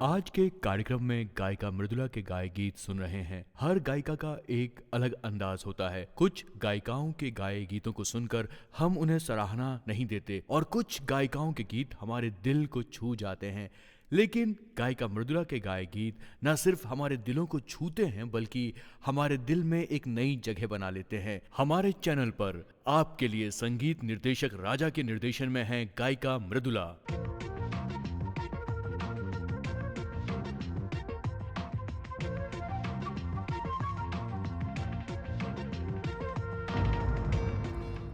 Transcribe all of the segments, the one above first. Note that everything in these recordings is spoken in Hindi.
आज के कार्यक्रम में गायिका मृदुला के गाए गीत सुन रहे हैं। हर गायिका का एक अलग अंदाज होता है। कुछ गायिकाओं के गाए गीतों को सुनकर हम उन्हें सराहना नहीं देते और कुछ गायिकाओं के गीत हमारे दिल को छू जाते हैं। लेकिन गायिका मृदुला के गाए गीत न सिर्फ हमारे दिलों को छूते हैं बल्कि हमारे दिल में एक नई जगह बना लेते हैं। हमारे चैनल पर आपके लिए संगीत निर्देशक राजा के निर्देशन में है गायिका मृदुला।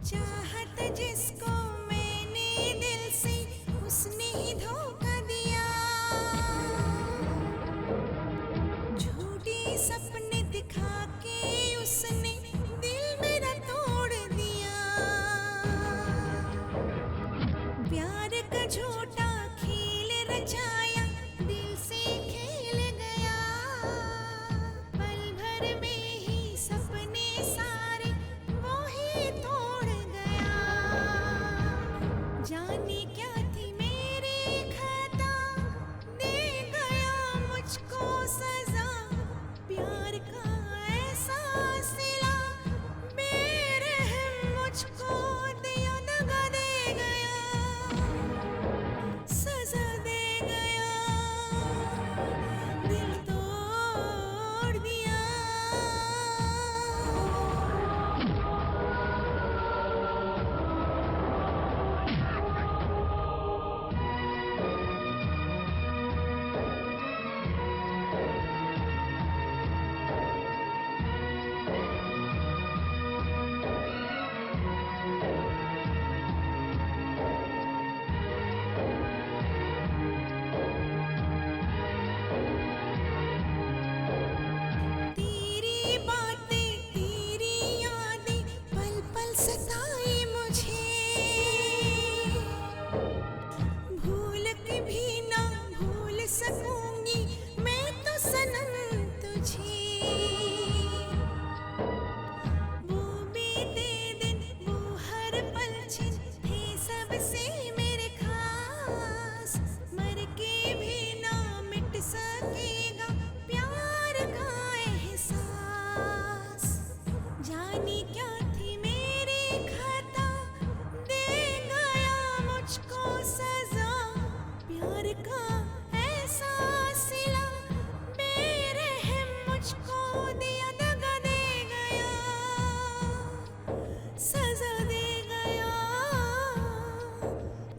चाहत जिसको मैंने दिल से उसने ही धोखा दिया, झूठी सपने दिखा के उसने दिल मेरा तोड़ दिया। प्यार का झूठा खेल रचाया, दिल से खेल गया। पल भर में ही सपने सारे वो ही तोड़ गया। जाने क्या थी मेरी खता, दे गया मुझको सजा। प्यार का ऐसा सिला, बेरहम मुझको दिया, दगा दे गया, सजा दे गया, दिल तोड़ दिया। तेरी बातें तेरी यादें पल पल सताई मुझे, भूल के भी ना भूल सकूंगी मैं तो सनम तुझे। वो बीते दिन वो हर पल छिन थे सबसे मेरे खास, मर के भी ना मिट सकेगा प्यार का एहसास। जानी क्या थी मेरी खता, दे गया मुझको सजा। प्यार का ऐसा सिला, बेरहम मुझको दिया, दगा दे गया, सजा दे गया,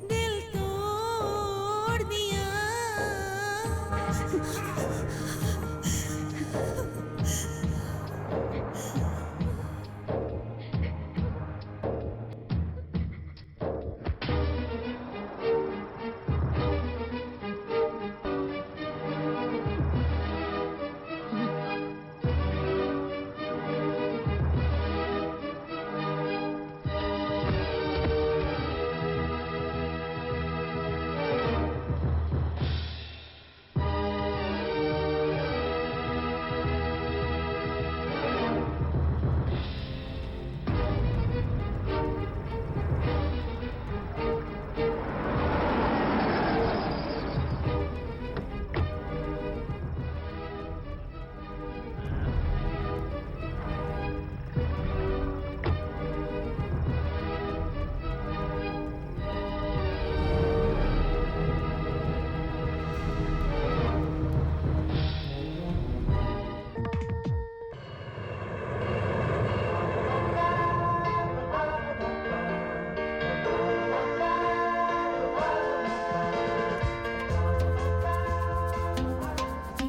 दिल तोड़ दिया।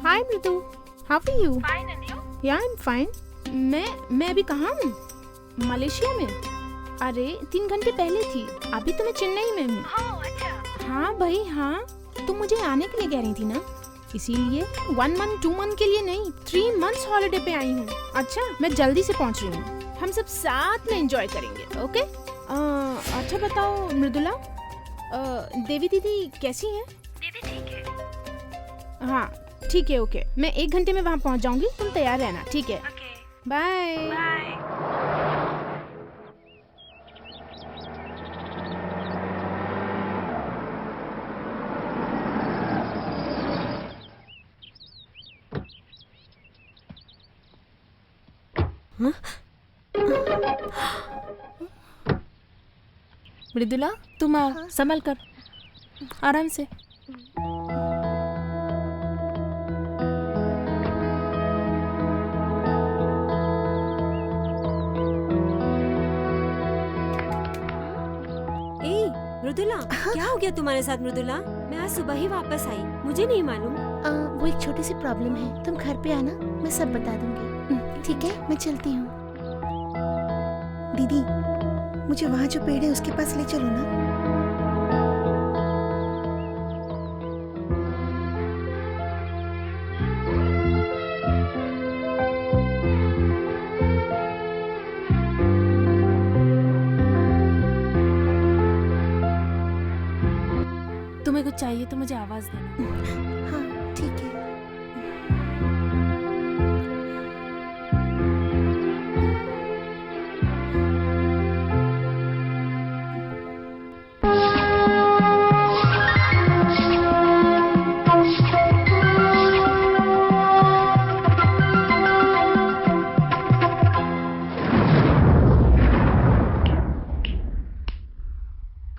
Hi Mridu, how are you? Fine, and you? या आई एम फाइन। मैं अभी कहाँ हूँ? मलेशिया में। अरे 3 घंटे पहले थी, अभी तो मैं चेन्नई में हूँ। Oh, अच्छा। हाँ भाई हाँ, तुम मुझे आने के लिए कह रही थी ना, इसीलिए 1 मंथ 2 मंथ के लिए नहीं 3 मंथ्स हॉलिडे पे आई हूँ। अच्छा, मैं जल्दी से पहुँच रही हूँ, हम सब साथ में एंजॉय करेंगे। ओके? अच्छा बताओ मृदुला, देवी दीदी कैसी हैं? दीदी ठीक है। हाँ ठीक है, ओके। मैं 1 घंटे में वहाँ पहुँच जाऊँगी, तुम तैयार रहना, ठीक है? Okay, bye. bye. मृदुला तुम आओ, संभल कर, आराम से। मृदुला, क्या हो गया तुम्हारे साथ मृदुला? मैं आज सुबह ही वापस आई, मुझे नहीं मालूम। वो एक छोटी सी प्रॉब्लम है, तुम घर पे आना, मैं सब बता दूंगी। ठीक है, मैं चलती हूँ। दीदी, मुझे वहाँ जो पेड़ है उसके पास ले चलो ना। तुम्हें कुछ चाहिए तो मुझे आवाज देना। हाँ, ठीक है।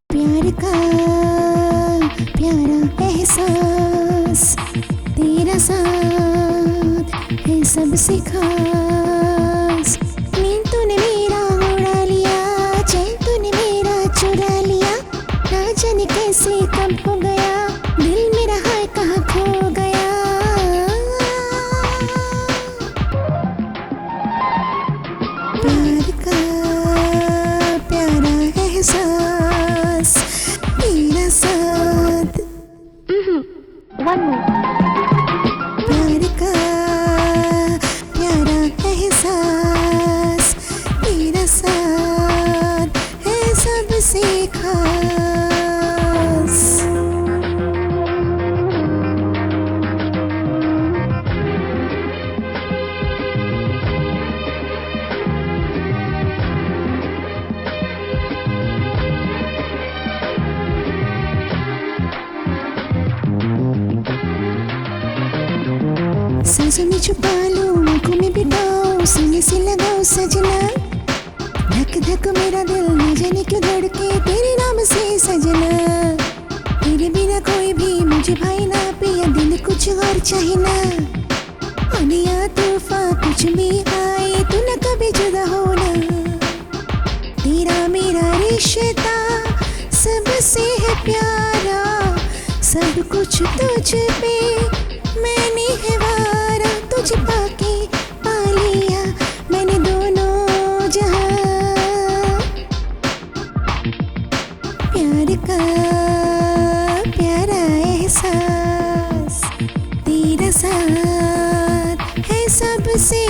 प्यार का प्यारा एहसास, तेरा साथ है सबसे खास। नींद तूने मेरा उड़ा लिया, चैन तूने मेरा चुरा लिया। ना जाने कैसे कब हो गया, दिल मेरा हाय कहाँ खो गया। प्यार का प्यारा एहसास, तेरा साथ। One more. प्यार का प्यारा एहसास, तेरा साथ है सबसे खास। सांसों में छुपा लो, आंखों में बिठाओ, सीने से लगाओ सजना। धक धक मेरा दिल न जाने क्यों धड़के तेरे नाम से सजना। तेरे बिना कोई भी मुझे भाई ना पिया, दिल कुछ और चाहे ना। आने या तूफान कुछ भी आए, तू न कभी जुदा होना। तेरा मेरा रिश्ता सबसे है प्यारा, सब कुछ तुझ पे मैंने है वारा। तुझे पाके पा लिया मैंने दोनों जहां। प्यार का प्यारा एहसास, तेरा साथ है सबसे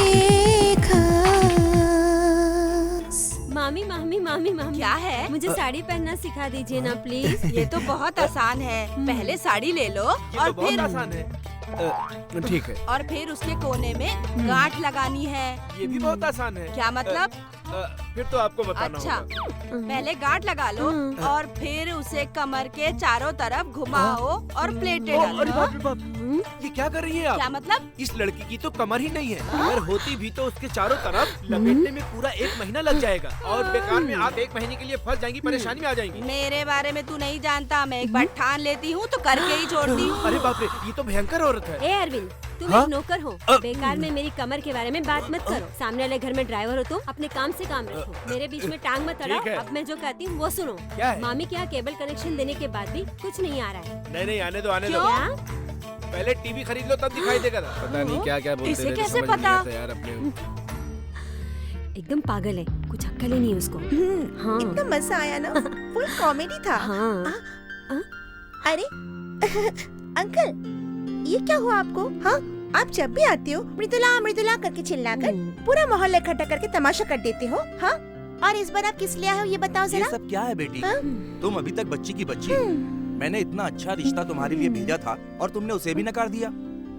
खास। मामी मामी मामी मामी, क्या है? मुझे साड़ी पहनना सिखा दीजिए ना प्लीज। ये तो बहुत आसान है। पहले साड़ी ले लो और फिर आसान है। ठीक है। और फिर उसके कोने में गांठ लगानी है। ये भी बहुत आसान है। क्या मतलब? फिर तो आपको बताना अच्छा, होगा। पहले गांठ लगा लो और फिर उसे कमर के चारों तरफ घुमाओ और प्लेटें अरे बाप रे डालो। बाप, ये क्या कर रही हैं आप? क्या मतलब? इस लड़की की तो कमर ही नहीं है। अगर होती भी तो उसके चारों तरफ लपेटने में पूरा 1 महीना लग जाएगा और बेकार में आप 1 महीने के लिए फंस जाएंगी, परेशानी में आ जाएंगी। मेरे बारे में तू नहीं जानता। मैं एक बार ठान लेती हूँ तो करके ही छोड़ती हूँ। अरे बाप रे, ये तो भयंकर औरत है। ए अरविंद, तुम हाँ? एक नौकर हो, बेकार में मेरी कमर के बारे में बात मत करो। सामने वाले घर में ड्राइवर हो तुम, अपने काम से काम रखो। मेरे बीच में टांग मत अड़ाओ। ठीक है। अब मैं जो कहती हूँ वो सुनो। क्या है? मामी के यहाँ केबल कनेक्शन देने के बाद भी कुछ नहीं आ रहा है। नहीं नहीं, आने दो आने दो। क्या? पहले टीवी खरीद लो तब दिखाई देगा। पता नहीं क्या क्या बोलते इसे रहते, कैसे समझ नहीं पता? आता यार अपने। एकदम पागल है, कुछ अक्ल ही नहीं है उसको। हाँ इतना मजा आया ना, फुल कॉमेडी था। हाँ। अरे अंकल, ये क्या हुआ आपको? हाँ, आप जब भी आते हो मृदुला मृदुला करके चिल्लाकर पूरा मोहल्ला इकट्ठा करके तमाशा कर देते हो। हाँ, और इस बार आप किस लिए आए हो ये बताओ ये जरा। सब क्या है बेटी? हाँ? तुम अभी तक बच्ची की बच्ची हो। मैंने इतना अच्छा रिश्ता तुम्हारे लिए भेजा था और तुमने उसे भी नकार दिया।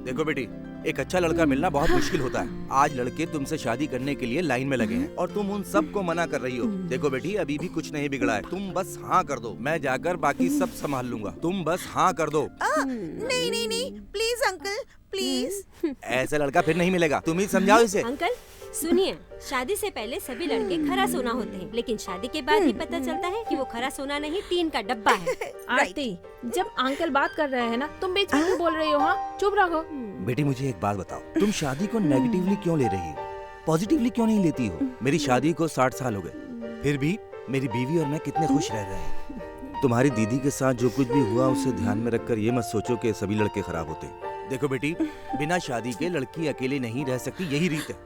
देखो बेटी, एक अच्छा लड़का मिलना बहुत मुश्किल होता है। आज लड़के तुमसे शादी करने के लिए लाइन में लगे हैं और तुम उन सबको मना कर रही हो। देखो बेटी, अभी भी कुछ नहीं बिगड़ा है। तुम बस हाँ कर दो, मैं जाकर बाकी सब संभाल लूंगा। तुम बस हाँ कर दो। नहीं नहीं नहीं, प्लीज अंकल, प्लीज। ऐसा लड़का फिर नहीं मिलेगा, तुम ही समझाओ इसे। अंकल सुनिए, शादी से पहले सभी लड़के खरा सोना होते हैं, लेकिन शादी के बाद ही पता चलता है कि वो खरा सोना नहीं, टीन का डब्बा है। आरती, जब अंकल बात कर रहे हैं ना, तुम बीच में क्यों बोल रही हो? हाँ, चुप रहो। बेटी मुझे एक बात बताओ, तुम शादी को नेगेटिवली क्यों ले रही हो, पॉजिटिवली क्यों नहीं लेती हो? मेरी शादी को 60 साल हो गए, फिर भी मेरी बीवी और मैं कितने खुश रह रहे हैं। तुम्हारी दीदी के साथ जो कुछ भी हुआ उसे ध्यान में रखकर ये मत सोचो कि सभी लड़के खराब होते हैं। देखो बेटी, बिना शादी के लड़की अकेले नहीं रह सकती, यही रीत है।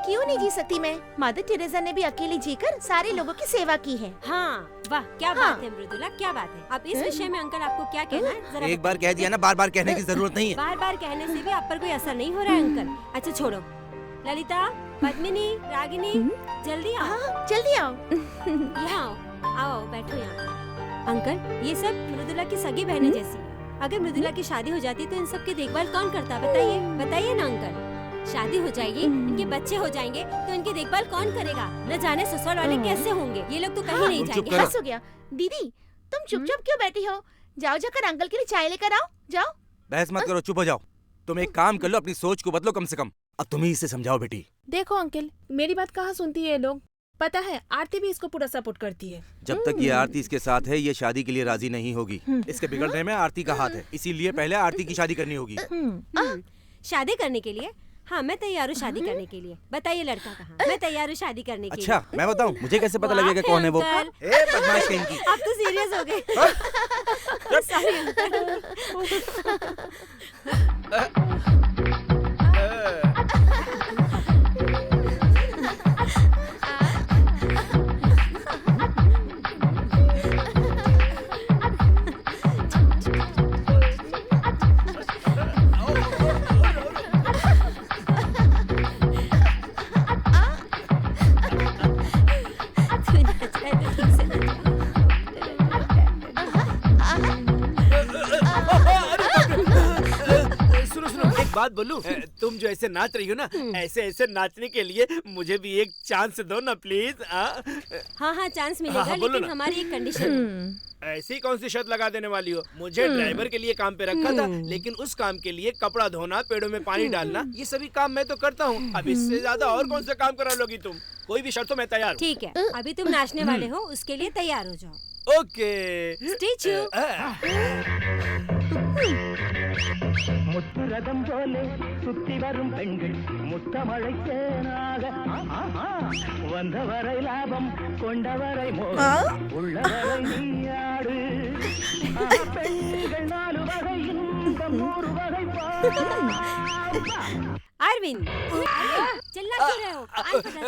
क्यों नहीं जी सकती मैं? मदर टेरेसा ने भी अकेले जीकर सारे लोगों की सेवा की है। हाँ, वाह क्या बात है मृदुला, क्या बात है। अब इस विषय में अंकल आपको क्या कहना है? जरा एक बार कह दिया ना, बार बार कहने की जरूरत नहीं है। बार बार कहने से भी आप पर कोई असर नहीं हो रहा है अंकल। अच्छा छोड़ो, ललिता, पद्मिनी, रागिनी, जल्दी आओ। जल्दी आओ। यहाँ आओ बैठो यहाँ। अंकल, ये सब मृदुला की सगी बहनें जैसी है। अगर मृदुला की शादी हो जाती तो इन सब की देखभाल कौन करता? बताइए, बताइए ना अंकल। शादी हो जाएगी, इनके बच्चे हो जाएंगे तो इनकी देखभाल कौन करेगा? न जाने ससुराल वाले कैसे होंगे। ये लोग तो कहीं नहीं जाएंगे। बस हो गया। दीदी, तुम चुपचाप क्यों बैठी हो? जाओ जाकर अंकल के लिए चाय लेकर आओ। जाओ। बहस मत करो, चुप हो जाओ। तुम एक काम कर लो, अपनी सोच को बदलो कम से कम। अब तुम ही इसे समझाओ बेटी। देखो अंकल, मेरी बात कहाँ सुनती है ये लोग। पता है, आरती भी इसको पूरा सपोर्ट करती है। जब तक ये आरती इसके साथ है, ये शादी के लिए राजी नहीं होगी। इसके बिगड़ने में आरती का हाथ है, इसीलिए पहले आरती की शादी करनी होगी। शादी करने के लिए? हाँ, मैं तैयार हूँ शादी करने के लिए। बताइए लड़का कहाँ? मैं तैयार हूँ शादी करने के लिए। अच्छा, मैं बताऊँ? मुझे कैसे पता लगेगा कौन है वो? ए बदमाश कहीं की। आप तो सीरियस हो गए। Sorry uncle. बात बोलूं? तुम जो ऐसे नाच रही हो ना, ऐसे ऐसे नाचने के लिए मुझे भी एक चांस दो ना प्लीज। हाँ हाँ चांस मिलेगा, हाँ, लेकिन ना। हमारी एक कंडीशन है। ऐसी कौन सी शर्त लगा देने वाली हो? मुझे ड्राइवर के लिए काम पे रखा था, लेकिन उस काम के लिए कपड़ा धोना, पेड़ों में पानी डालना, ये सभी काम मैं तो करता हूँ। अब इससे ज्यादा और कौन सा काम करा लोगी तुम? कोई भी शर्त तो मैं तैयार हूँ। ठीक है, अभी तुम नाचने वाले हो, उसके लिए तैयार हो जाओ। ओके। Stay tuned. முத்துரதம் போலே சுத்தி வரும் பெண்கள் முத்தமழை தேனாக வந்தவரை லாபம் கொண்டவரை மோகம் உள்ளவரை நீயாடு பெண்கள் 4 வகை இன்பம் 100 வகை अरविंद, चिल्ला क्यों रहे हो?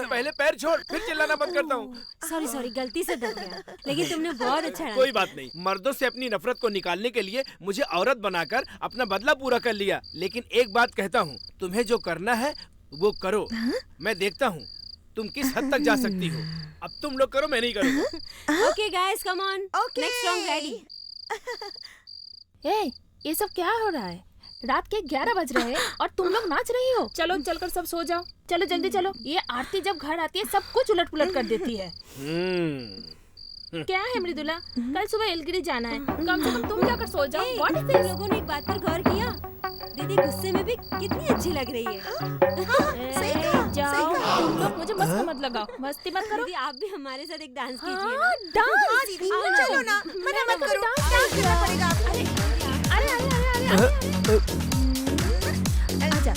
पहले पैर छोड़, फिर चिल्लाना बंद करता हूँ। सॉरी सॉरी, गलती से दब गया, लेकिन तुमने बहुत अच्छा डांस कोई बात नहीं, मर्दों से अपनी नफरत को निकालने के लिए मुझे औरत बनाकर अपना बदला पूरा कर लिया। लेकिन एक बात कहता हूँ, तुम्हें जो करना है वो करो। मैं देखता हूँ तुम किस हद तक जा सकती हो। अब तुम लोग करो, मैं नहीं करूँगा। Okay guys, come on, next song ready. ए, ये सब क्या हो रहा है? रात के 11 बज रहे हैं और तुम लोग नाच रही हो। चलो चलकर सब सो जाओ, चलो जल्दी चलो। ये आरती जब घर आती है सब कुछ उलट पुलट कर देती है। क्या है मृदुला, कल सुबह एलगिरी जाना है, कम से कम तुम जाकर सो जाओ। व्हाट इज तुम लोगों ने एक बात पर गौर किया? दीदी गुस्से में भी कितनी अच्छी लग रही है। जाओ तुम लोग, मुझे मस्ती मत लगाओ, मस्ती मत करो। दीदी आप भी हमारे साथ एक डांस कीजिए ना। हाँ, डांस। चलो ना, मना मत करो, डांस करना पड़ेगा आपको। अरे अरे अरे अरे आजा।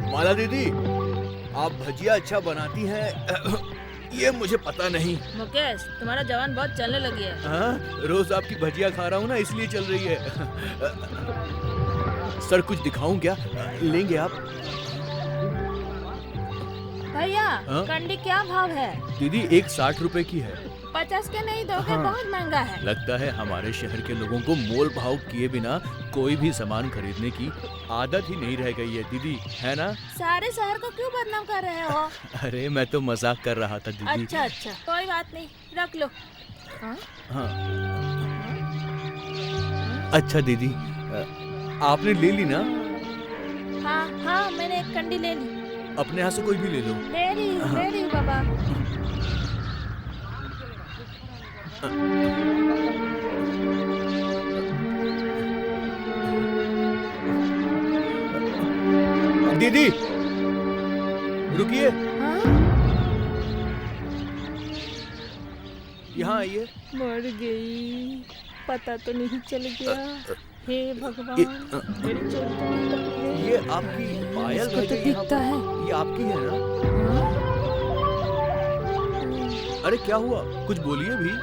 माला दीदी, आप भजिया अच्छा बनाती हैं, ये मुझे पता नहीं। मुकेश, तुम्हारा जवान बहुत चलने लगी है। हाँ, रोज आपकी भजिया खा रहा हूँ ना, इसलिए चल रही है। सर कुछ दिखाऊं क्या? लेंगे आप? भैया, हाँ? कंडी क्या भाव है? दीदी एक 60 रुपए की है। 50 के नहीं दोगे? हाँ। बहुत महंगा है। लगता है हमारे शहर के लोगों को मोल भाव किए बिना कोई भी सामान खरीदने की आदत ही नहीं रह गई है दीदी, है ना? सारे शहर को क्यों बदनाम कर रहे हो? अरे मैं तो मजाक कर रहा था दीदी। अच्छा अच्छा, कोई बात नहीं, रख लो। हाँ? हाँ। अच्छा दीदी, आपने ले ली ना? हाँ हाँ, मैंने एक कंडी ले ली। अपने यहाँ से कोई भी ले लो। ले रही हूँ बाबा। दीदी रुकिए, हाँ? यहाँ आइए। मर गई, पता तो नहीं चल गया। हे भगवान, मेरी चोरी तो नहीं पकड़ी गई। ये आपकी पायल इसको रह तो गई यहाँ दिखता पर। है। ये आपकी है ना? हाँ? अरे क्या हुआ, कुछ बोलिए भी।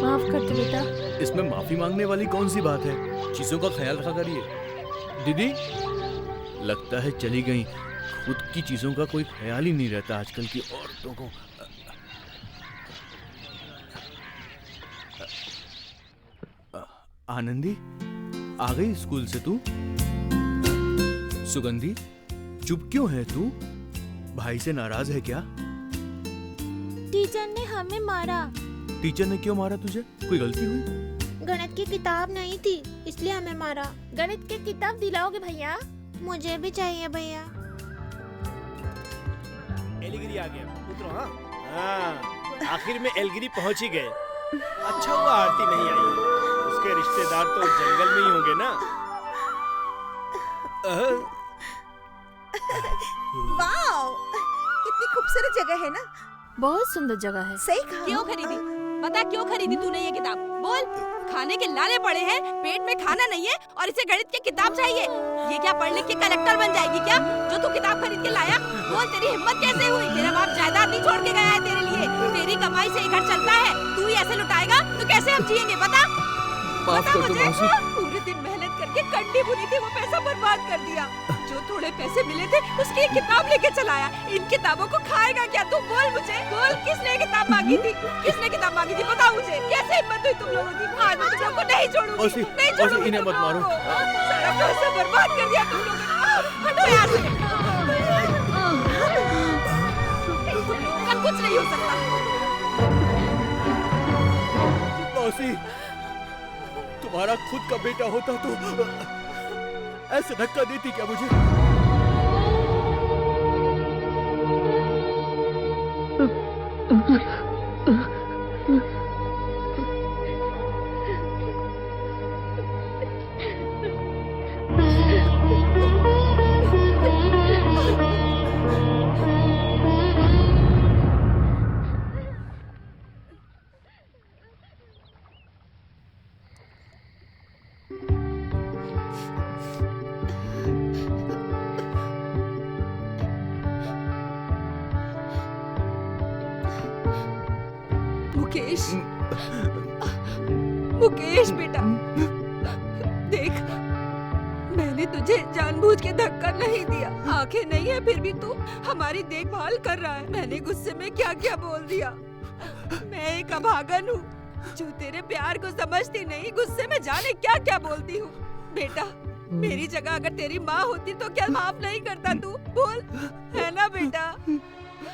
माफ कर दो बेटा। इसमें माफी मांगने वाली कौन सी बात है? चीजों का ख्याल रखा करिए। दीदी लगता है चली गई। खुद की चीजों का कोई ख्याल ही नहीं रहता आजकल की औरतों को। आनंदी आ गई स्कूल से तू? सुगंधी चुप क्यों है तू? भाई से नाराज है क्या? टीचर ने हमें मारा। टीचर ने क्यों मारा तुझे? कोई गलती हुई? गणित की किताब नहीं थी, इसलिए हमें मारा। गणित की किताब दिलाओगे भैया? मुझे भी चाहिए भैया। एलगिरी आ गया, उतरो। हाँ हाँ, आखिर में एलगिरी पहुंच ही गए। अच्छा हुआ आरती नहीं आई, उसके रिश्तेदार तो जंगल में ही होंगे ना। वाओ, कितनी खूबसूरत जगह है ना। बहुत सुंदर जगह है। सही कहा। क्यों खरीदी? बता क्यों खरीदी तूने ये किताब? बोल। खाने के लाले पड़े हैं, पेट में खाना नहीं है और इसे गणित की किताब चाहिए। ये क्या पढ़ लिख के कलेक्टर बन जाएगी क्या, जो तू किताब खरीद के लाया? बोल, तेरी हिम्मत कैसे हुई? तेरा बाप जायदाद नहीं छोड़ के गया है तेरे लिए। तेरी कमाई से ये घर चलता है, तू ही ऐसे लुटाएगा तो कैसे हम जिएंगे? बता बता मुझे। पूरे दिन मेहनत करके कंडी बुनी थी, वो पैसा बर्बाद कर दिया। जो थोड़े पैसे मिले थे उसकी एक किताब लेके चलाया। इन किताबों को खाएगा क्या तू? बोल मुझे, बोल। किसने किताब मांगी थी? किसने किताब मांगी थी? बता मुझे। कैसे हिम्मत हुई तुम लोगों की? आज मैं तुम लोगों को नहीं छोड़ूंगी, नहीं छोड़ूंगी। इन्हें मत मारो। सारा पैसा बर्बाद कर दिया तुम लोगों ने। हटो यहाँ से। तुम लोगों का कुछ नहीं हो सकता। मौसी, तुम्हारा खुद का बेटा होता तो ऐसे धक्का देती क्या मुझे? मुकेश, मुकेश बेटा, देख, मैंने तुझे जानबूझ के धक्का नहीं दिया। आंखें नहीं है फिर भी तू हमारी देखभाल कर रहा है। मैंने गुस्से में क्या क्या बोल दिया। मैं एक अभागन हूँ जो तेरे प्यार को समझती नहीं, गुस्से में जाने क्या क्या बोलती हूँ। बेटा, मेरी जगह अगर तेरी माँ होती तो क्या माफ नहीं करता तू? बोल, है ना बेटा?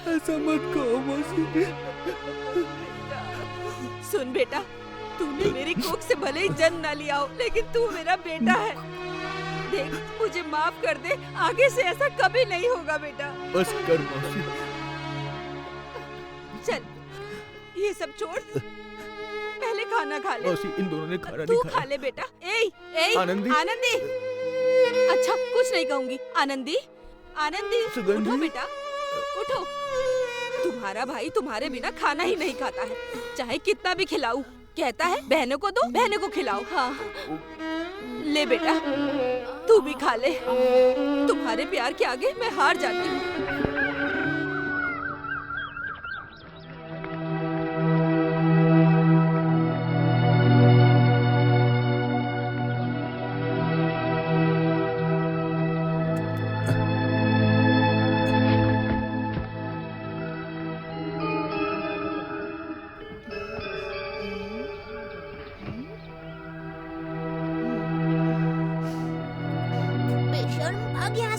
ऐसा मत कहो मौसी। सुन बेटा, तूने मेरी कोख से भले ही जन्म ना लिया हो, लेकिन तू मेरा बेटा है। देख, मुझे माफ कर दे, आगे से ऐसा कभी नहीं होगा बेटा। बस कर मौसी। चल, ये सब छोड़, पहले खाना खा ले। मौसी, इन दोनों ने खाना तू नहीं खा खाया। ले बेटा। ए, आनंदी। आनंदी। अच्छा, कुछ नहीं कहूंगी। आनंदी, आनंदी, सुगंधी। उठो बेटा, उठो। तुम्हारा भाई तुम्हारे बिना खाना ही नहीं खाता है, चाहे कितना भी खिलाऊं। कहता है बहनों को दो, बहनों को खिलाओ। हाँ, ले बेटा, तू भी खा ले। तुम्हारे प्यार के आगे मैं हार जाती हूँ।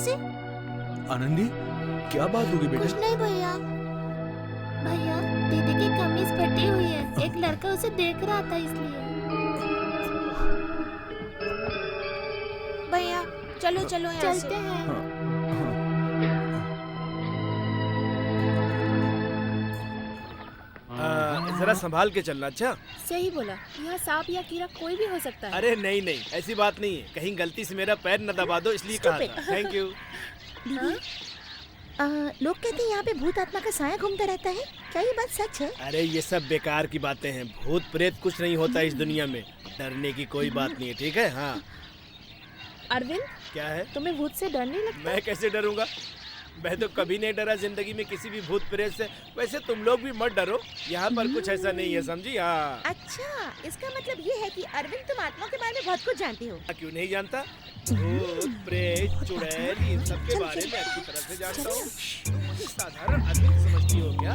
से? आनंदी, क्या बात होगी बेटा? कुछ नहीं भैया। भैया, दीदी की कमीज फटी हुई है, एक लड़का उसे देख रहा था इसलिए। भैया चलो चलो यहाँ से। चलते हैं। जरा संभाल के चलना। अच्छा सही बोला, यहाँ सांप या कीड़ा कोई भी हो सकता है। अरे नहीं नहीं, ऐसी बात नहीं है, कहीं गलती से मेरा पैर न दबा दो इसलिए कहा था। Thank you. दीदी लोग कहते हैं यहाँ पे भूत आत्मा का साया घूमता रहता है, क्या ये बात सच है? अरे ये सब बेकार की बातें हैं, भूत प्रेत कुछ नहीं होता इस दुनिया में, डरने की कोई बात नहीं है, ठीक है? हाँ। अरविंद, क्या है? तुम्हें भूत से डर नहीं लगता? मैं कैसे डरूंगा, मैं तो कभी नहीं डरा जिंदगी में किसी भी भूत प्रेत से। वैसे तुम लोग भी मत डरो, यहाँ पर कुछ ऐसा नहीं है, समझी? हाँ। अच्छा, इसका मतलब ये है कि अरविंद तुम आत्मा के बारे में बहुत कुछ जानती हो। क्यों नहीं जानता? भूत प्रेत चुड़ैल इन सब के बारे में अच्छी तरह से जानता हूँ। तुम मुझे साधारण आदमी समझती हो क्या?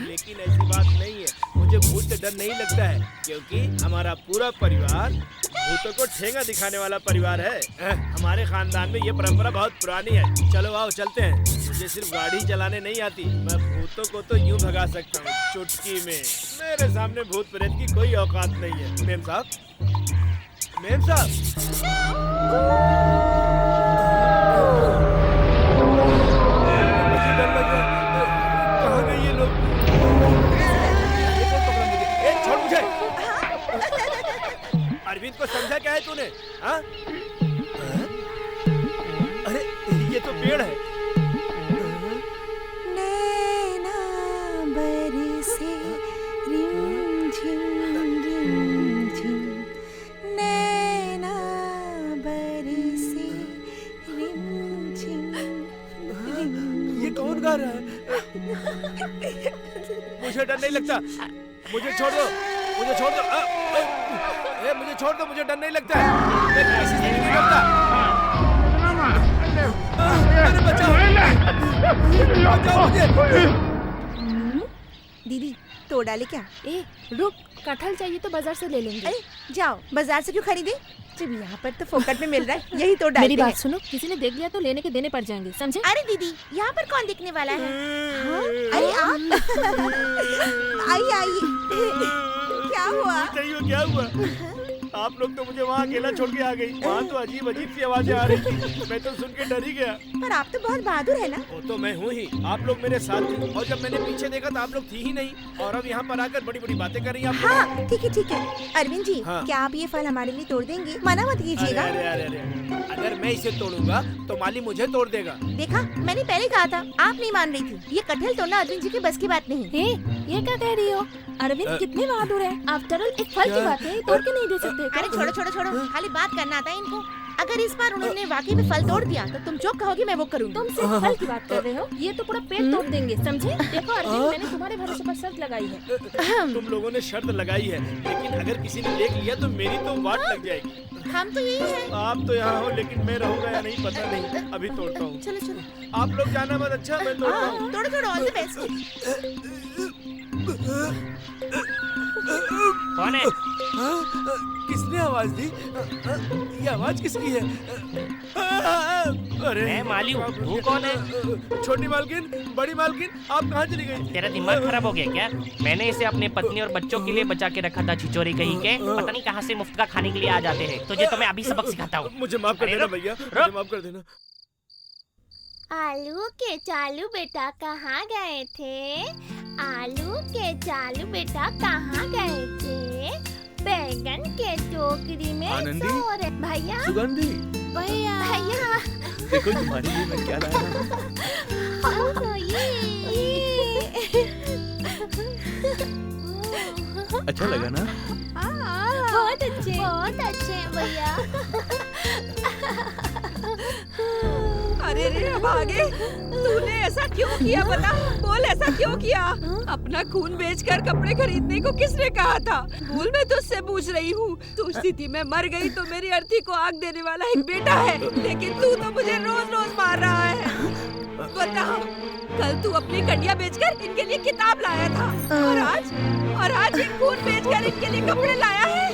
लेकिन ऐसी बात नहीं है, मुझे भूत से डर नहीं लगता है, क्योंकि हमारा पूरा परिवार भूतों को ठेंगा दिखाने वाला परिवार है। हमारे खानदान में ये परंपरा बहुत पुरानी है। चलो आओ चलते हैं। मुझे सिर्फ गाड़ी चलाने नहीं आती, मैं भूतों को तो यूं भगा सकता हूँ चुटकी में। मेरे सामने भूत प्रेत की कोई औकात नहीं है। मेम साहब, मेम साहब, कहाँ गए ये लोग? छोड़ मुझे। अरविंद को समझा क्या है तूने? हाँ? अरे ये तो पेड़ है। नैना बरसे रिमझिम रिमझिम, नैना बरसे रिमझिम रिमझिम। ये कौन गा रहा है? मुझे डर नहीं लगता, मुझे छोड़ दो, मुझे छोड़ दो। मुझे छोड़ दो, मुझे डर नहीं लगता है, मैं किसी से नहीं डरता। अरे बचाओ, बचाओ मुझे। दीदी तोड़ डाले क्या? ए रुक, कटहल चाहिए तो बाजार से ले लेंगे। अरे जाओ, बाजार से क्यों खरीदे जब यहाँ पर तो फोकट में मिल रहा है, यही तोड़ डालते मेरी बात हैं। सुनो, किसी ने देख लिया तो लेने के देने पड़ जाएंगे, समझे? अरे दीदी यहाँ पर कौन दिखने वाला है? हाँ? अरे आप आइए आइए। क्या हुआ? क्या हुआ? आप लोग तो मुझे वहाँ अकेला छोड़ के आ गई। वहाँ तो अजीब अजीब सी आवाजें आ रही थी, मैं तो सुन के डर ही गया। पर आप तो बहुत बहादुर है ना? वो तो मैं हूँ ही, आप लोग मेरे साथ थे, और जब मैंने पीछे देखा तो आप लोग थी ही नहीं, और अब यहाँ पर आकर बड़ी बड़ी बातें कर रही हैं आप। हाँ ठीक है ठीक है। अरविंद जी हाँ। क्या आप ये फल हमारे लिए तोड़ देंगे? मना मत कीजिएगा। अरे अरे अरे, अगर मैं इसे तोड़ूंगा तो माली मुझे तोड़ देगा। देखा, मैंने पहले कहा था, आप नहीं मान रही थी। ये कटहल तोड़ना अरविंद जी के बस की बात नहीं। ये क्या कह रही हो? अरविंद कितने बहादुर है। आफ्टर ऑल एक फल की बात है, तोड़ के नहीं दे सकते। अरे छोड़ो छोड़ो छोड़ो, खाली बात करना आता है इनको। अगर इस बार उन्होंने वाकई में फल तोड़ दिया तो तुम जो कहोगी मैं वो करूँगी। तुम सिर्फ फल की बात कर रहे हो, ये तो पूरा पेड़ तोड़ देंगे, समझे? देखो अरविंद, मैंने तुम्हारे भरोसे पर शर्त लगाई है। तुम लोगों ने शर्त लगाई है, लेकिन अगर किसी ने देख लिया तो मेरी तो वाट लग जाएगी। हम तो यही है। आप तो यहाँ हो, लेकिन मैं रहूँगा या नहीं पता नहीं। अभी तोड़ता हूँ। चलो चलो, आप लोग जाना मत। अच्छा मैं तोड़ता हूँ। तोड़ो तोड़ो, ऑल द बेस्ट। कौन है? किसने आवाज दी? ये आवाज किसकी है? अरे मैं माली हूँ, तू कौन है? छोटी मालकिन, बड़ी मालकिन, आप कहाँ चली गई? तेरा दिमाग खराब हो गया क्या? मैंने इसे अपने पत्नी और बच्चों के लिए बचा के रखा था, छिचोरी कहीं के। पता नहीं कहाँ से मुफ्त का खाने के लिए आ जाते हैं। तुझे तो मैं अभी सबक सिखाता हूँ। मुझे माफ कर देना भैया, मुझे माफ कर देना। आलू के चालू बेटा कहाँ गए थे? आलू के चालू बेटा कहाँ गए थे? बैगन के टोकरी में आनंदी? सो रहे। भैया, सुगंधी, भैया, भैया, देखो तुम्हारे लिए मैं क्या लाया हूँ। अच्छा लगा ना? बहुत अच्छे भैया। अरे रे अब आगे, तूने ऐसा क्यों किया? बता, बोल ऐसा क्यों किया? अपना खून बेचकर कपड़े खरीदने को किसने कहा था? भूल मैं तुझसे पूछ रही हूँ। तू स्थिति में मर गई तो मेरी अर्थी को आग देने वाला एक बेटा है, लेकिन तू तो मुझे रोज रोज मार रहा है। बताओ, कल तू अपनी कड़िया बेचकर इनके लिए किताब लाया था, और आज ये खून बेचकर इनके लिए कपड़े लाया है।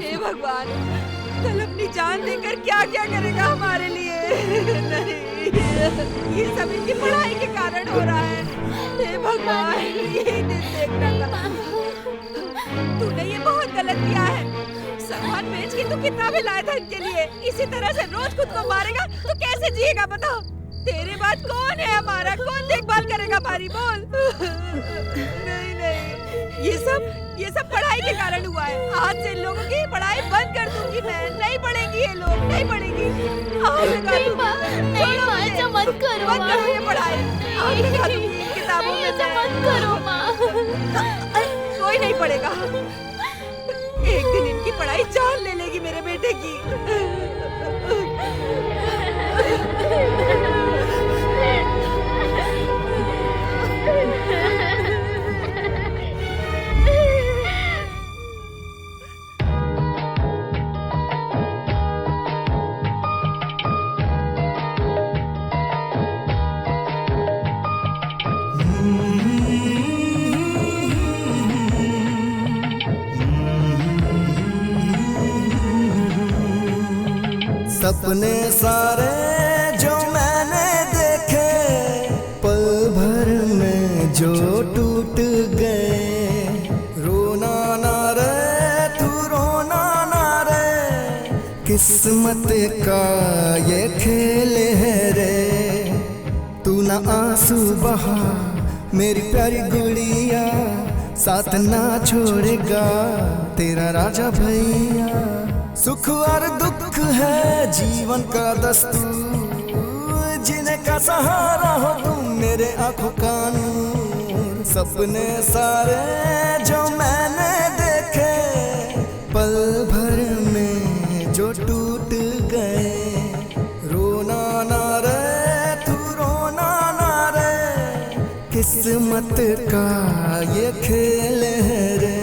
हे भगवान, कल अपनी जान देकर क्या क्या करेगा हमारे लिए। नहीं, ये सब इनकी पढ़ाई के कारण हो रहा है। हे भगवान, यही दिन देखना था। तूने ये बहुत गलत किया है। सामान बेच के तू कितना भी लाया था इनके लिए। इसी तरह से रोज खुद को मारेगा तो कैसे जिएगा बताओ? तेरे बाद कौन है हमारा? कौन देखभाल करेगा हमारी? बोल। नहीं नहीं, ये सब पढ़ाई के कारण हुआ है। आज से इन लोगों की पढ़ाई बंद कर दूंगी मैं। नहीं पढ़ेंगी ये लोग, नहीं पढ़ेंगी। नहीं माँ, ऐसा मत करो बंद करो ये पढ़ाई। आग लगा दूंगी किताबों में। ऐसा मत करो माँ। कोई नहीं पढ़ेगा। एक दिन इनकी पढ़ाई जान ले लेगी मेरे बेटे की। सपने सारे जो मैंने देखे पल भर में जो टूट गए। रोना ना रे तू, रोना ना रे, किस्मत का ये खेल है रे। तू ना आंसू बहा मेरी प्यारी गुड़िया, साथ ना छोड़ेगा तेरा राजा भैया। सुख और दुख है जीवन का दस्तूर, जीने का सहारा हो तुम मेरे आंखों का नूर। सपने सारे जो मैंने देखे पल भर में जो टूट गए। रोना ना रे तू, रोना ना रे, किस्मत का ये खेल है रे।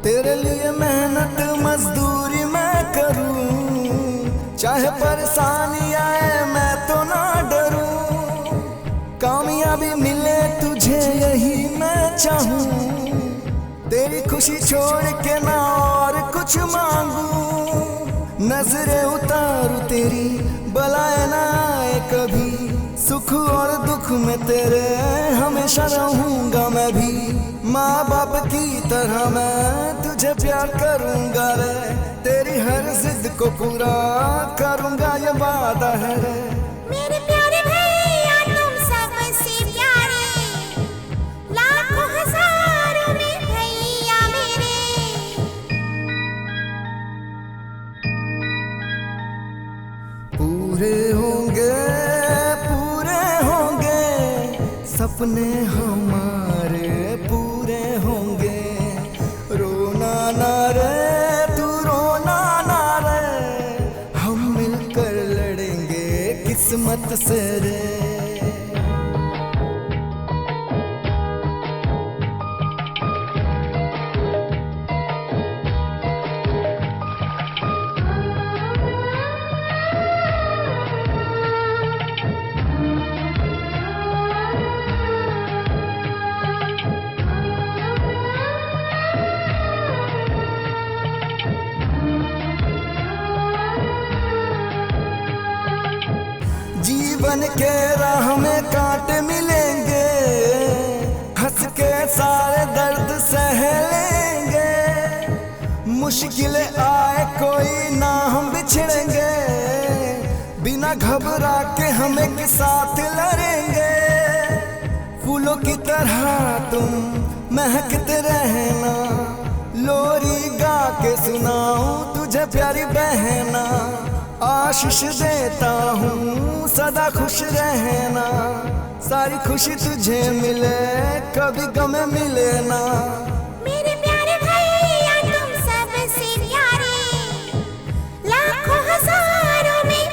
तेरे लिए मेहनत मजदूरी मैं करूं, चाहे परेशानी आए मैं तो ना डरूं। कामयाबी मिले तुझे यही मैं चाहूं, तेरी खुशी छोड़ के ना और कुछ मांगूं। नजरें उतारूं तेरी बलाए ना आए कभी, सुख और दुख में तेरे हमेशा रहूंगा मैं भी। माँ बाप की तरह मैं तुझे प्यार करूंगा रे, तेरी हर जिद को पूरा करूंगा ये वादा है रे। मेरे प्यारे भैया तुम सबसे प्यारे, लाखों हजारों में भैया मेरे। पूरे होंगे सपने हमारे, पूरे होंगे। रोना ना रे तू, रोना ना रे, हम मिलकर लड़ेंगे किस्मत से रे। जीवन के राह में कांटे मिलेंगे, हंस के सारे दर्द सह लेंगे। मुश्किलें आए कोई ना हम बिछड़ेंगे, बिना घबरा के हम एक साथ लड़ेंगे। फूलों की तरह तुम महकते रहना, लोरी गा के सुनाऊं तुझे प्यारी बहना। आशीष देता हूँ सदा खुश रहना, सारी खुशी तुझे मिले कभी गम मिले ना। मेरे प्यारे भैया तुम सबसे प्यारे, लाखों हजारों में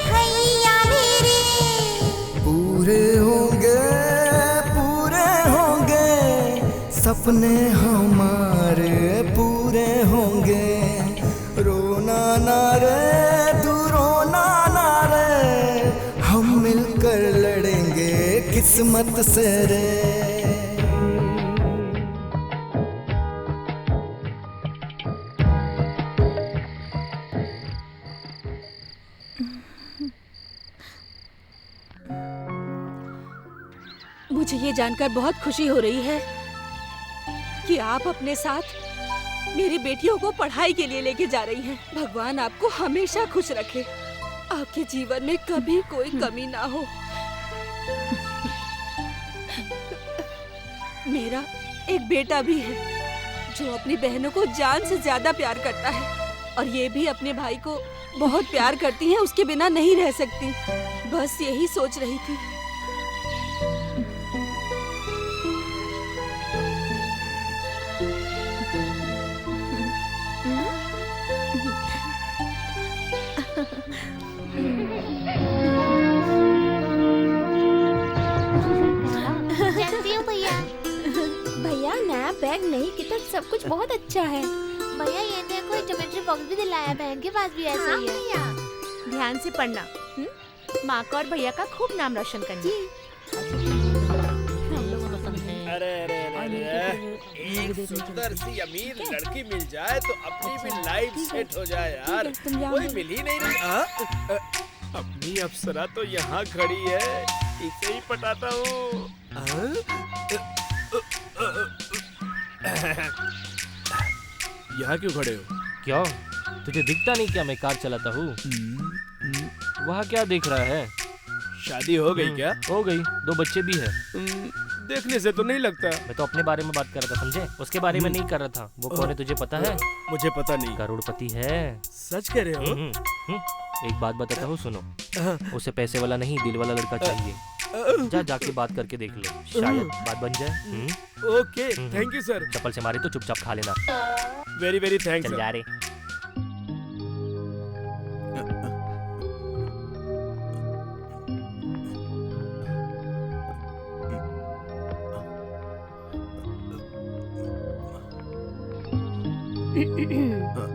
सपने हमारे पूरे होंगे, रोना ना रे तू रोना ना रे, हम मिलकर लड़ेंगे किस्मत से रे। मुझे ये जानकर बहुत खुशी हो रही है कि आप अपने साथ मेरी बेटियों को पढ़ाई के लिए लेके जा रही हैं। भगवान आपको हमेशा खुश रखे, आपके जीवन में कभी कोई कमी ना हो। मेरा एक बेटा भी है जो अपनी बहनों को जान से ज्यादा प्यार करता है, और ये भी अपने भाई को बहुत प्यार करती है, उसके बिना नहीं रह सकती। बस यही सोच रही थी। जानती हो भैया, भैया नया बैग नहीं किताब सब कुछ बहुत अच्छा है। भैया ये देखो ज्योमेट्री बॉक्स भी दिलाया, बहन के पास भी ऐसा ही है। ध्यान से पढ़ना, माँ का और भैया का खूब नाम रोशन करना। अरे अरे अरे अरे, एक सुंदर सी अमीर लड़की मिल जाए तो अपनी भी लाइफ सेट हो जाए यार। कोई मिल ही नहीं रही। अपनी अप्सरा तो यहाँ खड़ी है, इसे ही पटाता हूँ। यहाँ क्यों खड़े हो? क्यों, तुझे दिखता नहीं क्या मैं कार चलाता हूँ? वहाँ क्या देख रहा है? शादी हो गई क्या? हो गई, 2 बच्चे भी है। देखने से तो नहीं लगता। मैं तो अपने बारे में बात कर रहा था, समझे? उसके बारे में नहीं कर रहा था। वो कौन है तुझे पता है? मुझे पता नहीं। करोड़पति है। सच कह रहे हो? एक बात बताता हूँ, सुनो। उसे पैसे वाला नहीं, दिल वाला लड़का चाहिए। जाके बात करके देख ले, शायद बात बन जाए। Okay, thank you sir. चप्पल से मारे तो चुपचाप खा लेना। Very very thanks. चल जा रे।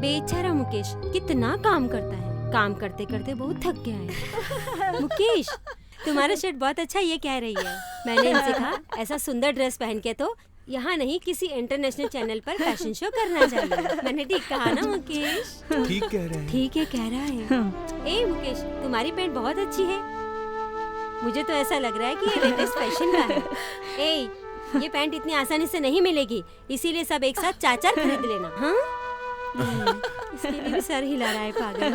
बेचारा मुकेश कितना काम करता है, काम करते करते बहुत थक गया है। मुकेश, तुम्हारा शर्ट बहुत अच्छा ये कह रही है। मैंने इनसे कहा ऐसा सुंदर ड्रेस पहन के तो यहाँ नहीं किसी इंटरनेशनल चैनल पर फैशन शो करना चाहिए। मैंने ठीक कहा ना मुकेश? ठीक कह रहे हैं। ठीक है कह रहा है। ए मुकेश, तुम्हारी पैंट बहुत अच्छी है। मुझे तो ऐसा लग रहा है कि ये लेटेस्ट फैशन का है। ए, ये पैंट इतनी आसानी से नहीं मिलेगी, इसीलिए सब एक साथ 4-4 खरीद लेना। हाँ? इसके लिए भी सर हिला रहा है पागल।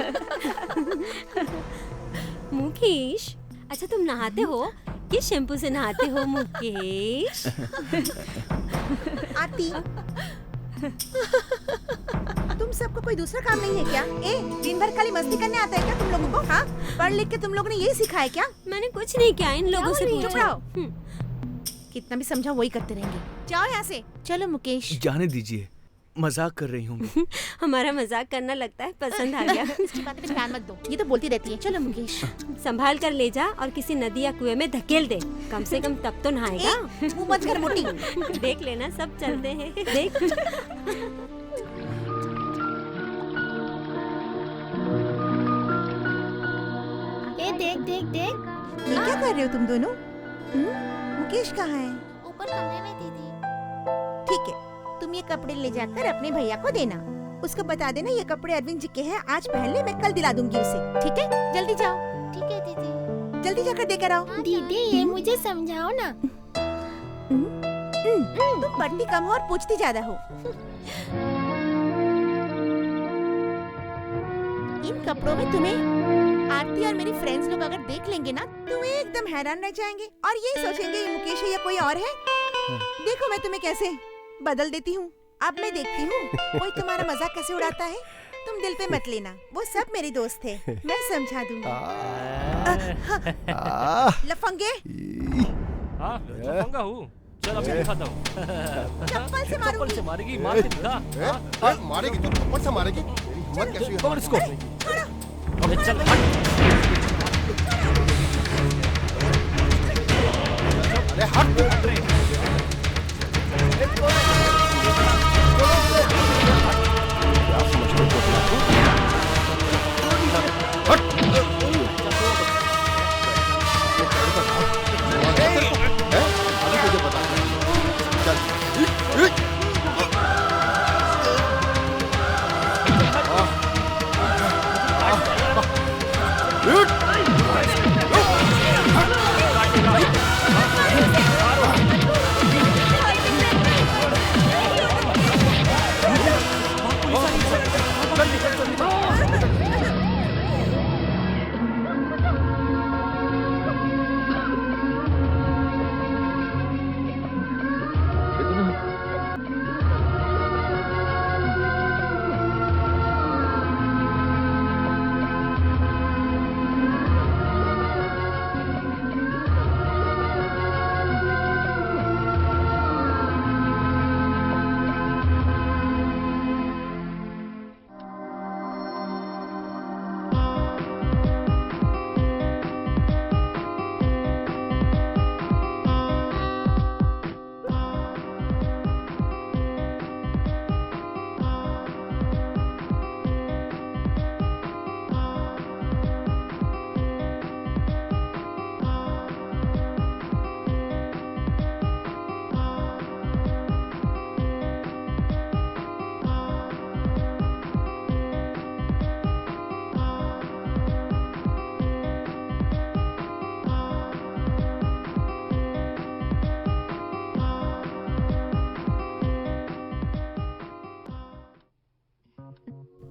मुकेश, अच्छा तुम नहाते हो? किस शैम्पू से नहाते हो मुकेश? आती। तुम सबको कोई दूसरा काम नहीं है क्या? दिन भर खाली मस्ती करने आता है क्या तुम लोगों को? हाँ, पढ़ लिख के तुम लोगों ने यही सिखाया क्या? मैंने कुछ नहीं किया, इन लोगों से पूछो। चुप रहो। कितना भी समझाओ वही करते रहेंगे। जाओ यहाँ से। चलो मुकेश। जाने दीजिए, मजाक कर रही हूँ। हमारा मजाक करना लगता है पसंद आ गया। इसकी बातें पे ध्यान मत दो, ये तो बोलती रहती है। चलो मुकेश। संभाल कर ले जा और किसी नदी या कुएं में धकेल दे, कम से कम तब तो नहाएगा। मुँह मत कर मोटी। देख लेना सब चलते हैं। देख। ए देख देख देख, ये क्या कर रहे हो तुम दोनों? मुकेश कहाँ है? ऊपर कमरे में दीदी। ठीक है, तुम ये कपड़े ले जाकर अपने भैया को देना। उसको बता देना ये कपड़े अरविंद जी के हैं, आज पहन ले, मैं कल दिला दूंगी उसे। ठीक है, जल्दी जाओ। ठीक है दीदी। जल्दी जाकर देकर आओ। दीदी ये मुझे समझाओ ना। तुम पढ़ती कम हो और पूछती ज्यादा हो। इन कपड़ों में तुम्हें आरती और मेरी फ्रेंड्स लोग अगर देख लेंगे ना, तुम एकदम हैरान रह जाएंगे और यही सोचेंगे ये मुकेश है या कोई और है। देखो मैं तुम्हें कैसे बदल देती हूँ। अब मैं देखती हूँ कोई तुम्हारा मजाक कैसे उड़ाता है। तुम दिल पे मत लेना, वो सब मेरे दोस्त थे, मैं समझा दूंगी। लफंगे। हाँ, लफंगा हूँ। चल अभी दिखाता हूँ। चप्पल से मारूंगी। चप्पल से मारेगी, मार के दिखा। मारेगी तू, चप्पल से मारेगी। हिम्मत कैसी है? पकड़ इसको। अबे चल अरे हट।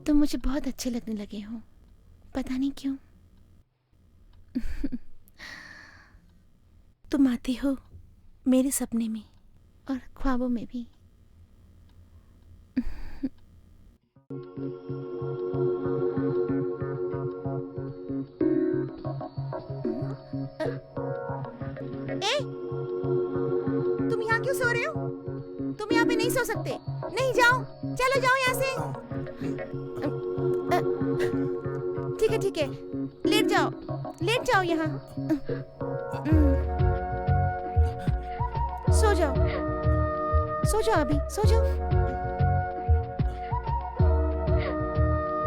तुम मुझे बहुत अच्छे लगने लगे हो, पता नहीं क्यों। तुम आते हो मेरे सपने में और ख्वाबों में भी। ए, तुम यहाँ क्यों सो रहे हो? तुम यहाँ पे नहीं सो सकते। नहीं, जाओ, चलो जाओ यहाँ से। ठीक है ठीक है, लेट जाओ यहाँ। सो जाओ अभी, सो जाओ।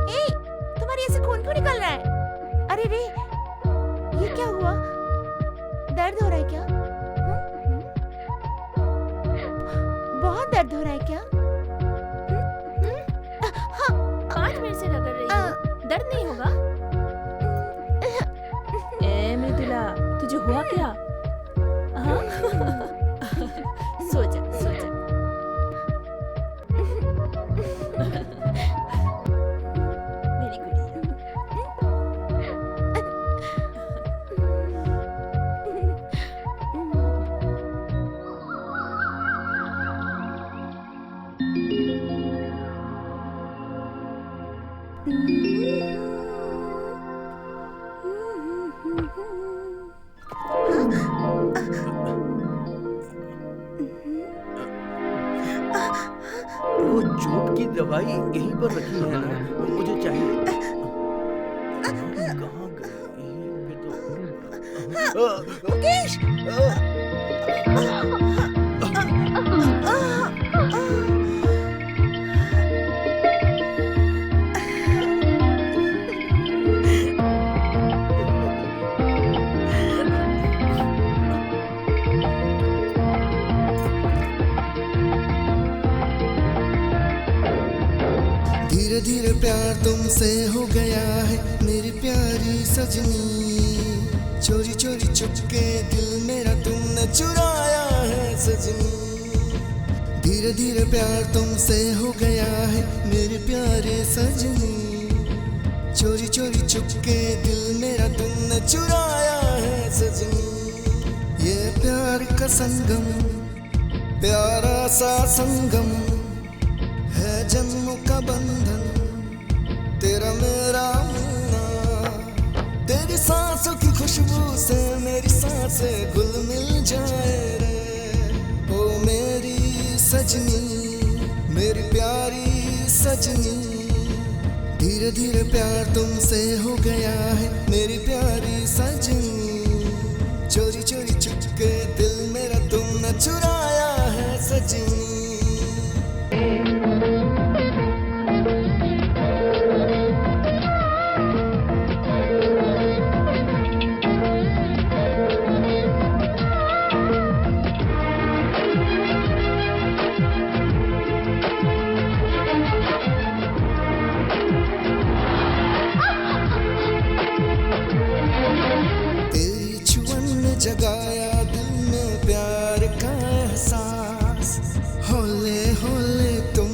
ए, तुम्हारी ऐसे खून क्यों निकल रहा है? अरे रे, ये क्या हुआ? दर्द हो रहा है क्या? बहुत दर्द हो रहा है क्या? हाँ, 5 मिनट से रगड़ रही हूँ। दर्द नहीं होगा? ए मृदुला, तुझे हुआ क्या? हाँ? सो जा। मेरी गुड़िया। वो चोट की दवाई यहीं पर रखी है ना, मुझे चाहिए। कहाँ गई? मुकेश! धीरे धीरे प्यार तुमसे हो गया है मेरी प्यारी सजनी, चोरी चोरी चुपके दिल मेरा तुमने चुराया है सजनी। धीरे धीरे प्यार तुमसे हो गया है मेरे प्यारे सजनी, चोरी चोरी चुपके दिल मेरा तुमने चुराया है सजनी। ये प्यार का संगम, प्यारा सा संगम है, जन्म का बंधन तेरा मेरा मिलना। तेरी सांसों की खुशबू से मेरी सांसें घुल मिल जाए रे। ओ मेरी सजनी, मेरी प्यारी सजनी। धीरे धीरे प्यार तुमसे हो गया है मेरी प्यारी सजनी, चोरी चोरी चुपके दिल मेरा तुमने चुराया है सजनी। जगाया दिल में प्यार का एहसास, होले होले तुम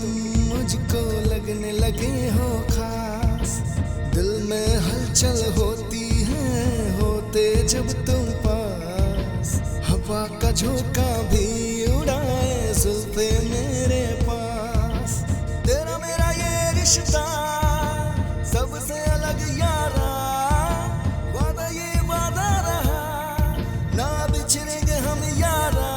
मुझको लगने लगे हो खास। दिल में हलचल होती है होते जब तुम पास, हवा का झोंका भी उड़ाए जुल्फे मेरे पास। तेरा मेरा ये रिश्ता सबसे अलग यारा, वादा ये वादा रहा ना बिछड़ेंगे हम यारा।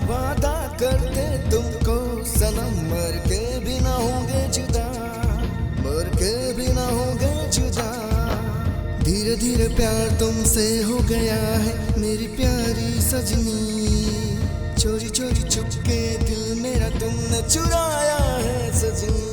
वादा करते तुमको सनम, मर के भी ना होंगे जुदा, मर के भी ना होंगे जुदा। धीरे धीरे प्यार तुमसे हो गया है मेरी प्यारी सजनी, चोरी चोरी चुपके दिल मेरा तुमने चुराया है सजनी।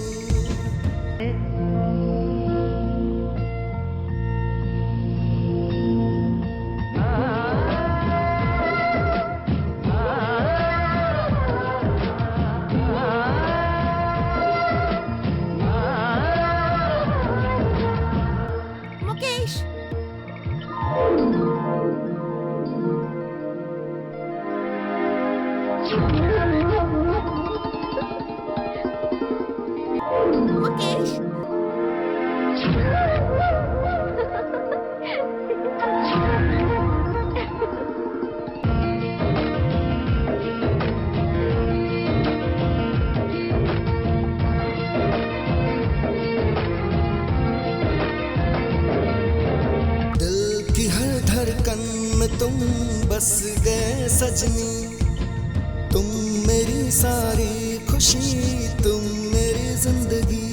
मुकेश, की हर धड़कन में तुम बस गए सजनी, तुम मेरी सारी खुशी, तुम मेरी जिंदगी।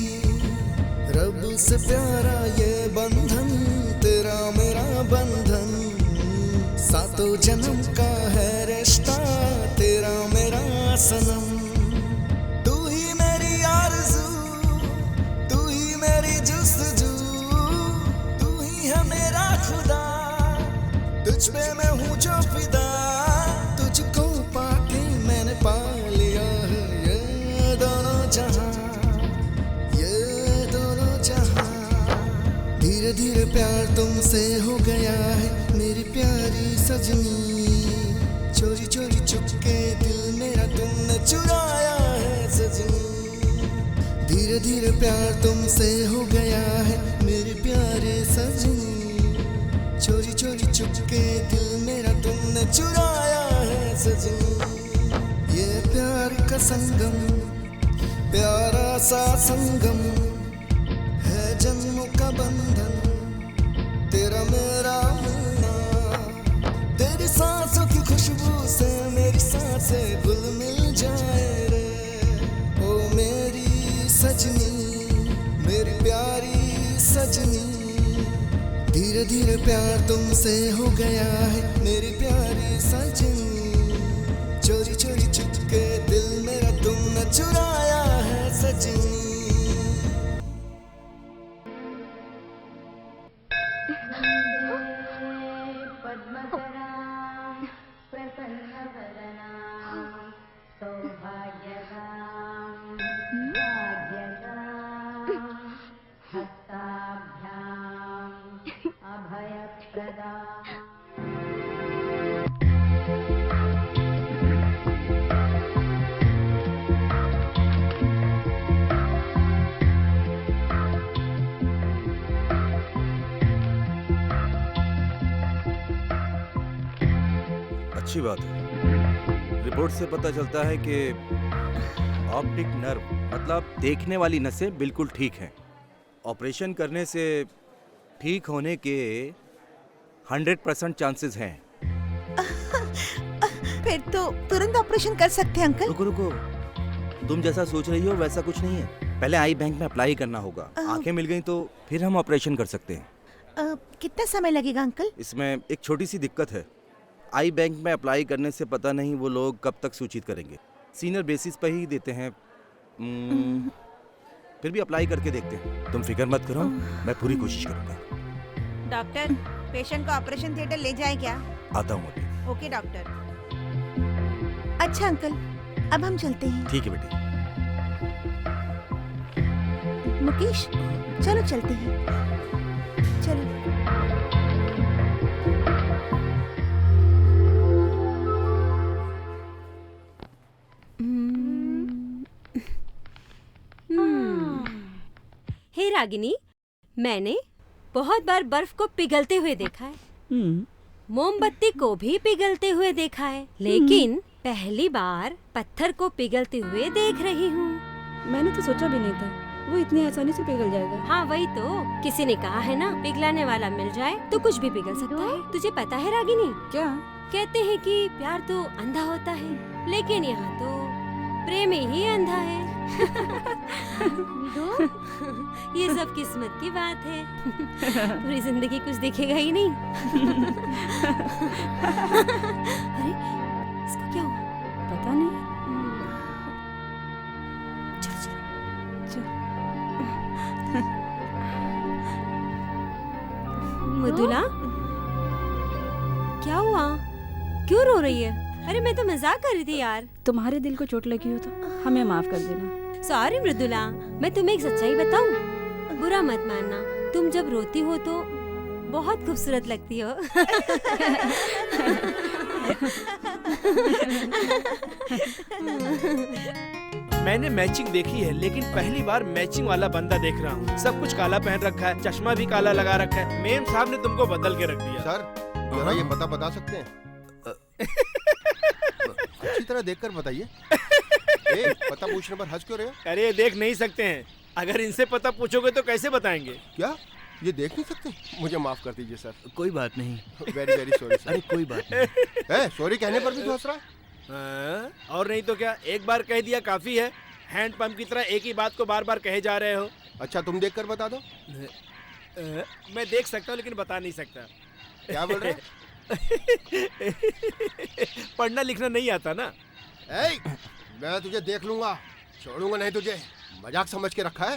रब से प्यारा ये बंधन, तेरा मेरा बंधन, सातों जन्म का है रिश्ता, तेरा मेरा सनम। तू ही मेरी आरज़ू, तू ही मेरी जुस्तजू, तू ही है मेरा खुदा, तुझ पे मैं हूँ जो फिदा। तुझको पाके मैंने पा लिया है ये दोनों जहां, ये दोनों जहां। धीरे धीरे प्यार तुमसे हो गया है मेरी प्यारी सजनी, चोरी चोरी चुपके दिल मेरा तुमने चुराया है सजनी। धीरे धीरे प्यार तुमसे हो गया है मेरी प्यारे सजनी, चोरी चोरी चुपके दिल मेरा तुमने चुराया है सजनी। ये प्यार का संगम, प्यारा सा संगम है, जन्मों का बंधन, तेरा मेरा मिलना। तेरी सांसों की खुशबू से मेरी सांसें घुल मिल जाए रे, ओ मेरी सजनी, मेरी प्यारी सजनी। धीरे धीरे प्यार तुमसे हो गया है मेरी प्यारी सजनी, चोरी चोरी चुपके दिल मेरा तुमने चुराया है सजनी। अच्छी बात है। रिपोर्ट से पता चलता है कि ऑप्टिक नर्व मतलब देखने वाली नसें बिल्कुल ठीक हैं। ऑपरेशन करने से ठीक होने के 100% चांसेस हैं। फिर तो तुरंत ऑपरेशन कर सकते हैं अंकल। रुको रुको, तुम जैसा सोच रही हो वैसा कुछ नहीं है। पहले आई बैंक में अप्लाई करना होगा, आंखें मिल गई तो फिर हम ऑपरेशन कर सकते हैं। कितना समय लगेगा अंकल? इसमें एक छोटी सी दिक्कत है। आई बैंक में अप्लाई करने से पता नहीं वो लोग कब तक सूचित करेंगे, सीनियर बेसिस पर ही देते हैं। फिर भी अप्लाई करके देखते हैं। तुम फिक्र मत करो, मैं पूरी कोशिश करूंगा। डॉक्टर, पेशेंट को ऑपरेशन थिएटर ले जाए क्या? आता हूँ अभी। Okay doctor. अच्छा अंकल, अब हम चलते हैं। ठीक है बेटी। मुकेश, चलो चलते हैं। चलो। हे रागिनी, मैंने बहुत बार बर्फ को पिघलते हुए देखा है, मोमबत्ती को भी पिघलते हुए देखा है, लेकिन पहली बार पत्थर को पिघलते हुए देख रही हूँ। मैंने तो सोचा भी नहीं था वो इतनी आसानी से पिघल जाएगा। हाँ वही तो, किसी ने कहा है ना, पिघलाने वाला मिल जाए तो कुछ भी पिघल सकता है। तुझे पता है रागिनी? क्या कहते हैं कि प्यार तो अंधा होता है, लेकिन यहाँ तो प्रेम ही अंधा है। ये सब किस्मत की बात है। पूरी जिंदगी कुछ दिखेगा ही नहीं। अरे इसको क्या हुआ? पता नहीं। चलो चलो मृदुला, क्या हुआ? क्यों रो रही है? अरे मैं तो मजाक कर रही थी यार। तुम्हारे दिल को चोट लगी हो तो हमें माफ कर देना। सॉरी मृदुला, मैं तुम्हें एक सच्चाई बताऊं, बुरा मत मानना, तुम जब रोती हो तो बहुत खूबसूरत लगती हो। मैंने मैचिंग देखी है, लेकिन पहली बार मैचिंग वाला बंदा देख रहा हूँ। सब कुछ काला पहन रखा है, चश्मा भी काला लगा रखा है। मेम साहब ने तुमको बदल के रख दिया। सर, जरा ये पता बता सकते हैं? अच्छी तरह देखकर बताइए। पता पूछने पर हंस क्यों रहे हो? अरे देख नहीं सकते हैं, अगर इनसे पता पूछोगे तो कैसे बताएंगे? क्या? ये देख नहीं सकते? मुझे माफ कर दीजिए सर। कोई बात नहीं। Very very sorry sir. अरे कोई बात नहीं। सॉरी कहने पर भी हंस रहा है। और नहीं तो क्या, एक बार कह दिया काफी है। हैंड पंप की तरह एक ही बात को बार बार कहे जा रहे हो। अच्छा तुम देख कर बता दो। मैं देख सकता हूँ लेकिन बता नहीं सकता। क्या बोल रहे? पढ़ना लिखना नहीं आता ना। मैं तुझे देख लूंगा, छोड़ूंगा नहीं तुझे। मजाक समझ के रखा है?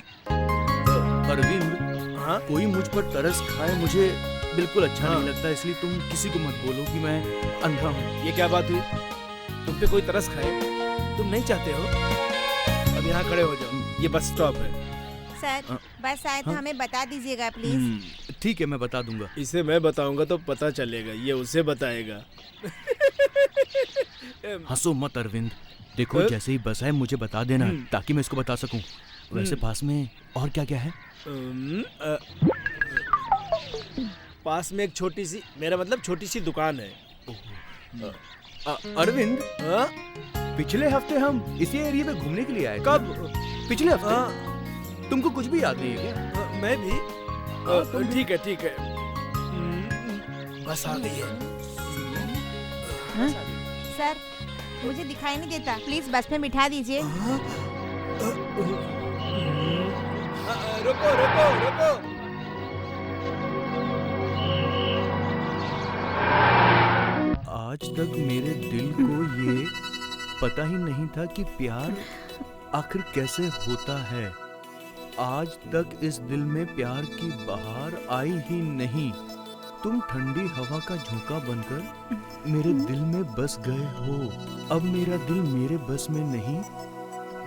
अरविंद, हाँ? कोई मुझ पर तरस खाए मुझे बिल्कुल अच्छा नहीं लगता, इसलिए तुम किसी को मत बोलो कि मैं अंधा हूँ। ये क्या बात हुई? तुम पे कोई तरस खाए? तुम नहीं चाहते हो? अब यहाँ खड़े हो जाओ, ये बस स्टॉप है। सर बस आए तो हमें बता दीजिएगा प्लीज। ठीक है, मैं बता दूंगा। इसे मैं बताऊंगा तो पता चलेगा, ये उसे बताएगा। हंसो मत अरविंद, देखो जैसे ही बस आए मुझे बता देना ताकि मैं इसको बता सकूं। वैसे पास में और क्या क्या है? पास में एक छोटी सी, मेरा मतलब छोटी सी दुकान है। अरविंद, पिछले हफ्ते हम इसी एरिया में घूमने के लिए आए। कब? पिछले हफ्ते। तुमको कुछ भी याद नहीं है क्या? मैं भी। ठीक है ठीक है, बस आ गई है। सर मुझे दिखाई नहीं देता, प्लीज बस में बिठा दीजिए। रुको रुको रुको। आज तक मेरे दिल को ये पता ही नहीं था कि प्यार आखिर कैसे होता है। आज तक इस दिल में प्यार की बहार आई ही नहीं। तुम ठंडी हवा का झोंका बनकर मेरे दिल में बस गए हो। अब मेरा दिल मेरे बस में नहीं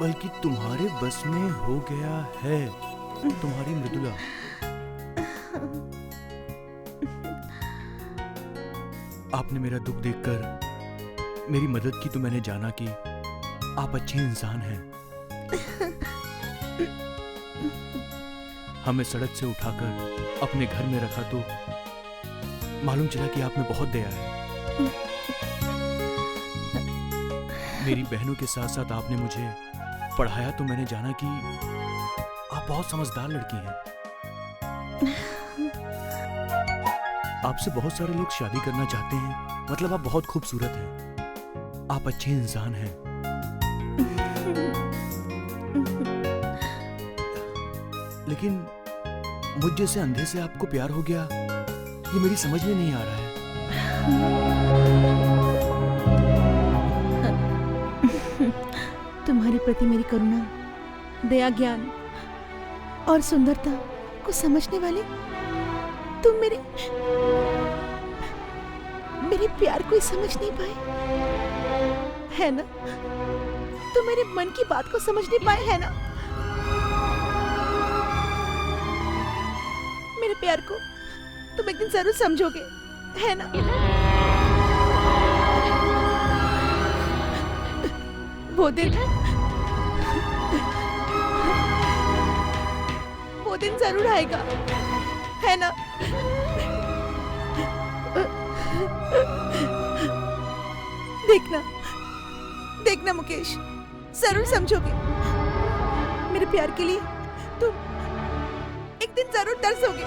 बल्कि तुम्हारे बस में हो गया है। तुम्हारी मृदुला। आपने मेरा दुख देखकर मेरी मदद की तो मैंने जाना कि आप अच्छे इंसान हैं। हमें सड़क से उठाकर अपने घर में रखा तो मालूम चला कि आप में बहुत दया है। मेरी बहनों के साथ साथ आपने मुझे पढ़ाया तो मैंने जाना कि आप बहुत समझदार लड़की हैं। आपसे बहुत सारे लोग शादी करना चाहते हैं, मतलब आप बहुत खूबसूरत हैं। आप अच्छे इंसान हैं। लेकिन मुझ जैसे अंधे से आपको प्यार हो गया, ये मेरी समझ में नहीं आ रहा है। तुम्हारे प्रति मेरी करुणा, दया, ज्ञान और सुंदरता को समझने वाले तुम मेरे प्यार को ही समझ नहीं पाए, है ना? तुम मेरे मन की बात को समझ नहीं पाए, है ना? मेरे प्यार को तुम एक दिन जरूर समझोगे, है ना? वो दिन जरूर आएगा, है ना? देखना मुकेश, जरूर समझोगे। मेरे प्यार के लिए तुम एक दिन जरूर तरसोगे,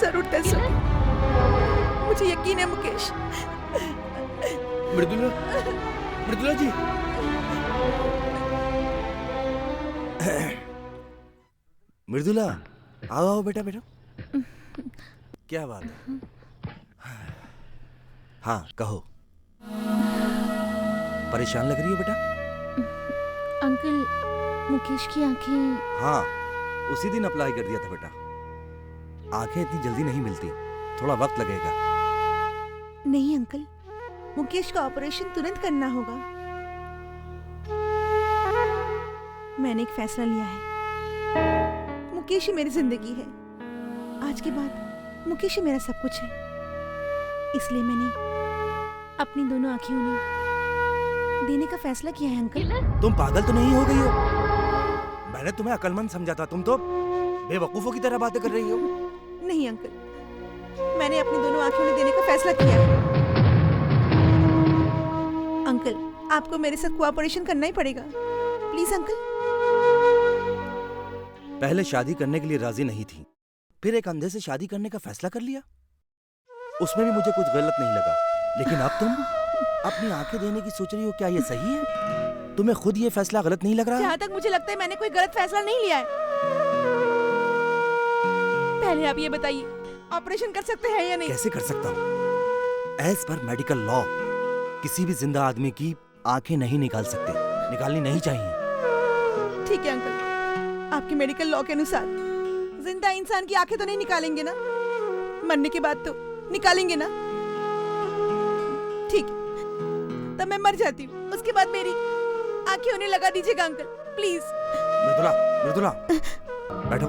जरूर तरसोगे। मुझे यकीन है मुकेश। मृदुला जी। मृदुला, आओ आओ बेटा बेटा। क्या बात है? हाँ कहो। परेशान लग रही हो बेटा? अंकल, मुकेश की आंखें। हाँ, उसी दिन अप्लाई कर दिया था बेटा। आंखें इतनी जल्दी नहीं मिलती, थोड़ा वक्त लगेगा। नहीं अंकल, मुकेश का ऑपरेशन तुरंत करना होगा। मैंने एक फैसला लिया है। मुकेश ही मेरी जिंदगी है। आज के बाद मुकेश ही मेरा सब कुछ है। इसलिए मैंने अपनी दोनों आंखें उन्हें देने का फैसला किया है। अंकल, तुम पागल तो नहीं हो गई हो? मैंने तुम्हें अक्लमंद समझा था, तुम तो बेवकूफों की तरह बातें कर रही हो। नहीं अंकल, मैंने अपनी दोनों आंखें उन्हें देने का फैसला किया है। अंकल, आपको मेरे साथ कोऑपरेशन करना ही पड़ेगा। Please uncle. पहले शादी करने के लिए राजी नहीं थी, फिर एक अंधे से शादी करने का फैसला कर लिया। उसमें भी मुझे कुछ गलत नहीं लगा, लेकिन अब तुम अपनी आंखें देने की सोच रही हो, क्या ये सही है? तुम्हें खुद ये फैसला गलत नहीं लग रहा? जहाँ तक मुझे लगता है मैंने कोई गलत फैसला नहीं लिया है। पहले आप ये बताइए, ऑपरेशन कर सकते हैं या नहीं? कैसे कर सकता हूँ? एज पर मेडिकल लॉ किसी भी जिंदा आदमी की आंखें नहीं निकाल सकते, निकालनी नहीं चाहिए। ठीक है अंकल, आपके मेडिकल लॉ के अनुसार जिंदा इंसान की आंखें तो नहीं निकालेंगे ना? मरने के बाद तो निकालेंगे ना? ठीक है, तब मैं मर जाती हूँ, उसके बाद मेरी आंखें उन्हें लगा दीजिएगा अंकल, प्लीज। मृदुला, मृदुला, बैठो।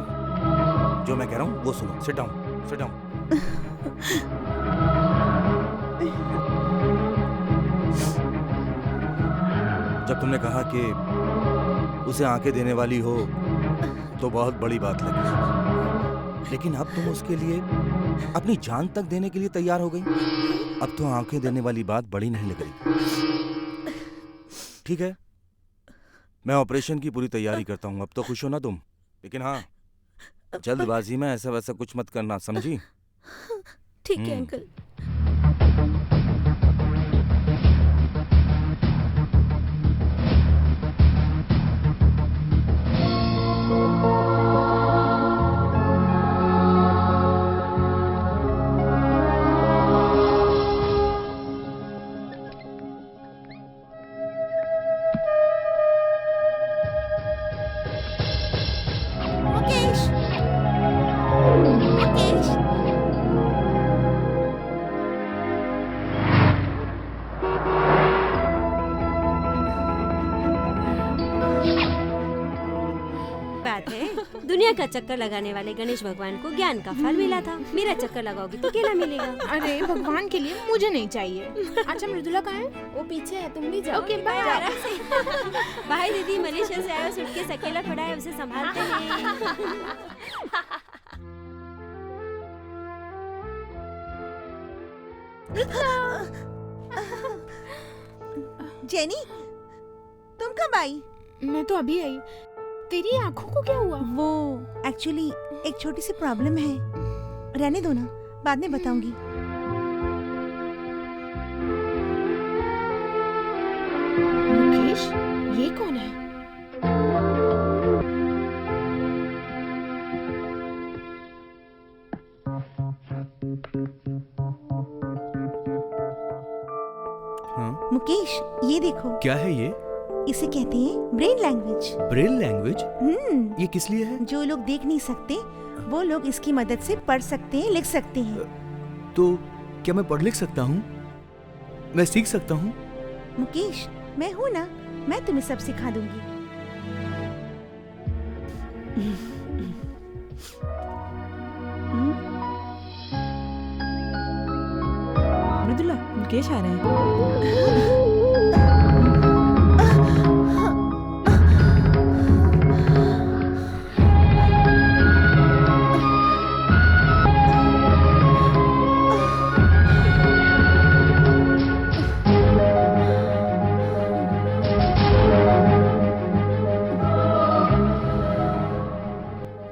जो मैं कह रहा हूँ वो सुनो। Sit down, sit down. जब तुमने कहा कि उसे आंखें देने वाली हो तो बहुत बड़ी बात लगी, लेकिन अब तुम उसके लिए अपनी जान तक देने के लिए तैयार हो गई। अब तो आंखें देने वाली बात बड़ी नहीं लग रही। ठीक है, मैं ऑपरेशन की पूरी तैयारी करता हूँ। अब तो खुश हो ना तुम? लेकिन हाँ, जल्दबाजी में ऐसा वैसा कुछ मत करना, समझी? ठीक है अंकल। मुकेश, मुकेश, बात है, दुनिया का चक्कर लगाने वाले गणेश भगवान को ज्ञान का फल मिला था। मेरा चक्कर लगाओगी तो केला मिलेगा। अरे भगवान के लिए मुझे नहीं चाहिए। अच्छा मृदुला कहाँ है? वो पीछे है, तुम भी जाओ। Okay bye. आराम से। भाई दीदी मलेशिया से आया, सूटकेस अकेला पड़ा है, उसे संभालते हैं। जेनी, तुम कब आई? मैं तो अभी आई। तेरी आंखों को क्या हुआ? वो एक्चुअली एक छोटी सी प्रॉब्लम है, रहने दो ना, बाद में बताऊंगी। मुकेश, ये कौन है? हाँ? मुकेश, ये देखो। क्या है ये? इसे कहते हैं ब्रेन लैंग्वेज। Braille language? ये किस लिए है? जो लोग देख नहीं सकते वो लोग इसकी मदद से पढ़ सकते हैं, लिख सकते हैं। तो क्या मैं पढ़ लिख सकता हूँ? मैं सीख सकता हूँ? मुकेश, मैं हूँ ना, मैं तुम्हें सब सिखा दूंगी। मृदुला, मुकेश आ रहे हैं।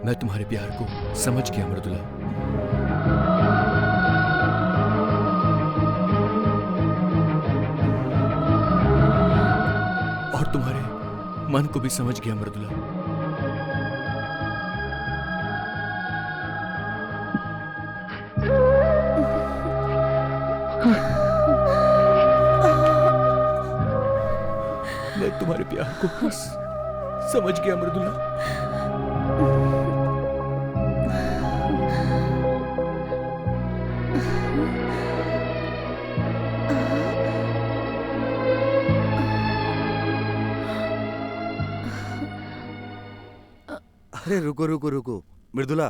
मैं तुम्हारे प्यार को समझ गया मृदुला। और तुम्हारे मन को भी समझ गया मृदुला। मैं तुम्हारे प्यार को समझ गया मृदुला। अरे रुको रुको रुको मृदुला,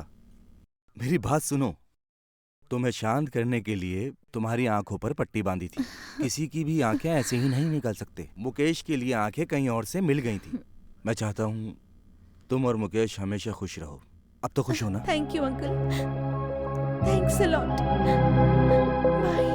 मेरी बात सुनो। तुम्हें शांत करने के लिए तुम्हारी आंखों पर पट्टी बांधी थी। किसी की भी आंखें ऐसे ही नहीं निकल सकते। मुकेश के लिए आंखें कहीं और से मिल गई थी। मैं चाहता हूँ तुम और मुकेश हमेशा खुश रहो। अब तो खुश हो ना? Thank you uncle, thanks a lot. Bye.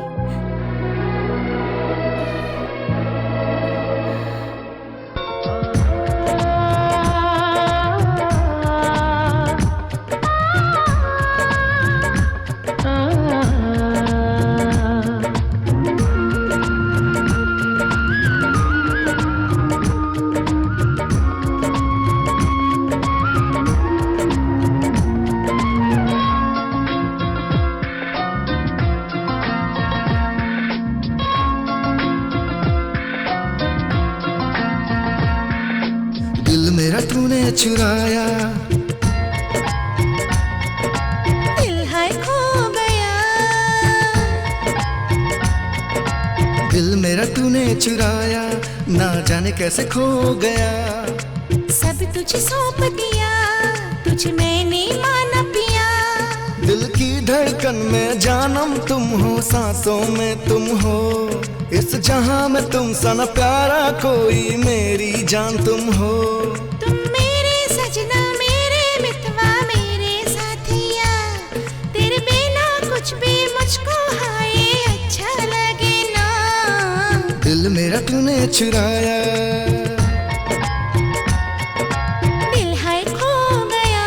चुराया, दिल है खो गया, दिल मेरा तूने चुराया, ना जाने कैसे खो गया। सब तुझे सौंप दिया, तुझ मैंने माना पिया। दिल की धड़कन में जानम तुम हो, सांसों में तुम हो, इस जहां में तुम सा न प्यारा कोई, मेरी जान तुम हो। तुम मेरे सजना, मेरे मितवा, मेरे साथिया, तेरे बिना कुछ भी मुझको हाय अच्छा लगे ना। दिल मेरा तूने चुराया, दिल है खो गया।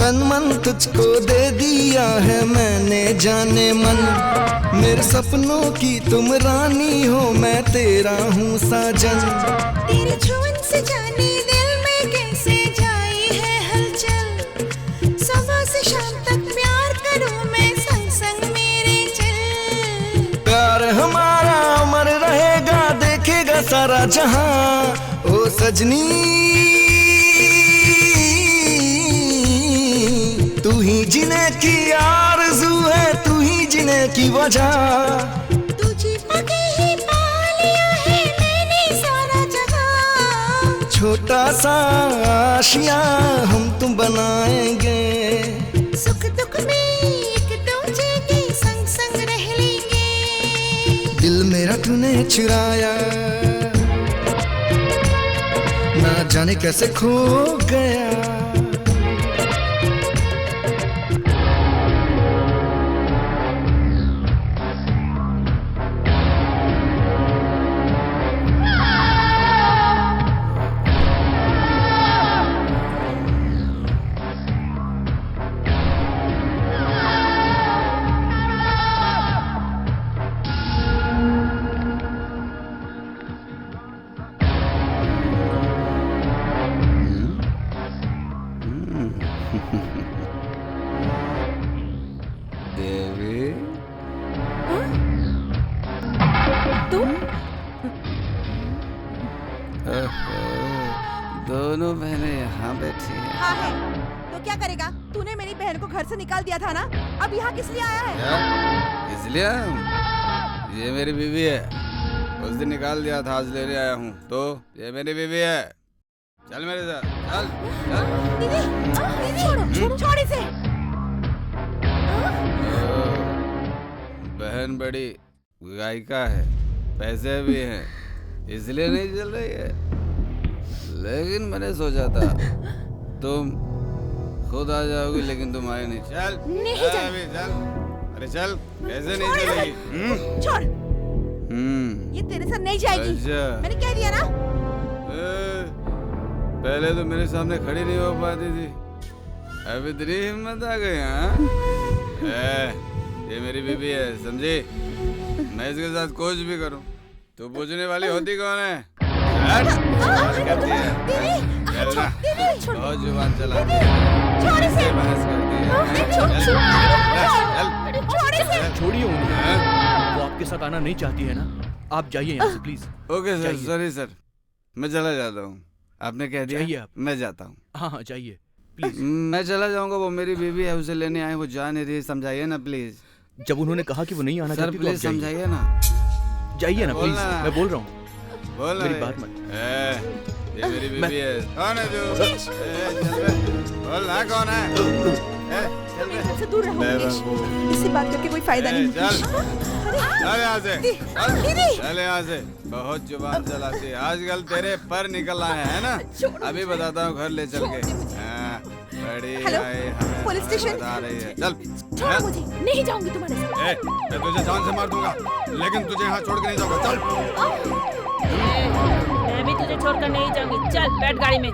तन मन तुझको दे दिया है मैंने जाने मन, मेरे सपनों की तुम रानी हो, मैं तेरा हूँ साजन। तेरी छुअन से जाने दिल में कैसे जाई है हलचल, सुबह से शाम तक प्यार करूं मैं संग संग मेरे चल। प्यार हमारा अमर रहेगा, देखेगा सारा जहां, ओ सजनी तू ही जीने की आरज़ू है, तू ही जीने की वजह। तुझे पके ही पा लिया है मैंने सारा जहां। छोटा सा आशिया हम तुम बनाएंगे, सुख दुख में एक दूजे के संग संग रह लेंगे। दिल मेरा तूने चुराया, ना जाने कैसे खो गया। देवी, तुम दोनों बहनें यहाँ बैठी हैं। हाँ है, तो क्या करेगा? तूने मेरी बहन को घर से निकाल दिया था ना, अब यहाँ किस लिए आया है? क्या? इसलिए ये मेरी बीवी है, उस दिन निकाल दिया था, आज लेने आया हूँ। तो ये मेरी बीवी है, चल मेरे साथ, चल चल। दीदी, दीदी, छोड़ इसे। बहन बड़ी गायिका है, पैसे भी हैं, इसलिए नहीं चल रही है। लेकिन मैंने सोचा था तुम खुद आ जाओगी, लेकिन तुम आए नहीं। चल नहीं चल चल। अभी चल, अरे चल, कैसे नहीं चलेगी? छोड़, ये तेरे साथ नहीं जाएगी। अच्छा। मैंने कह दिया ना। पहले तो मेरे सामने खड़ी नहीं हो पाती थी, अब इतनी हिम्मत आ गई। हाँ, ये मेरी बीबी है, समझी? मैं इसके साथ कुछ भी करूं, तो पूछने वाली होती कौन है? करती है बहुत जुबान चलाती है, बहस करती है। छोड़िए उन्हें, वो आपके साथ आना नहीं चाहती है ना, आप जाइए यहाँ से please. Okay sir, sorry sir, मैं चला जाता हूँ। आपने कह दिया, मैं जाता हूँ। हाँ हाँ जाइए प्लीज। मैं चला जाऊंगा, वो मेरी बीवी है, उसे लेने आए, वो जा नहीं रही, समझाइए ना प्लीज। जब उन्होंने कहा कि वो नहीं आना चाहती, प्लीज समझाइए ना। जाइए ना प्लीज, मैं बोल रहा हूँ, मेरी बात मत। ये मेरी बीवी है। कौन है तू? बोल ना कौन है? से दूर रहो मुकेश, इससे बात करके कोई फायदा नहीं। चल चल यहाँ से, चल यहाँ से। बहुत जुबान चलाती है, आजकल तेरे पर निकल आए हैं ना। अभी बताता हूँ, घर ले चल के। बड़ी आई पुलिस स्टेशन बता रही है, चल। छोड़ मुझे, नहीं जाऊंगी तुम्हारे साथ। मैं तुझे जान से मार दूंगा, लेकिन तुझे यहाँ छोड़ के नहीं जाऊंगा। चल। मैं भी तुझे छोड़कर नहीं जाऊंगी, चल बैठ गाड़ी में।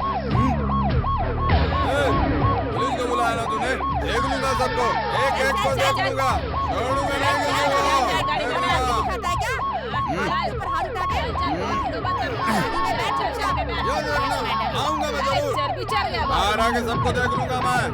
पुलिस को बुलाया ना तूने? देख लूंगा सबको, एक एक को देख लूंगा, छोड़ूंगा नहीं किसी को। ऊपर हाथ उठा के बैठ चुपचाप। आऊंगा मैं जरूर। बाहर आके सबको देख लूंगा मैं।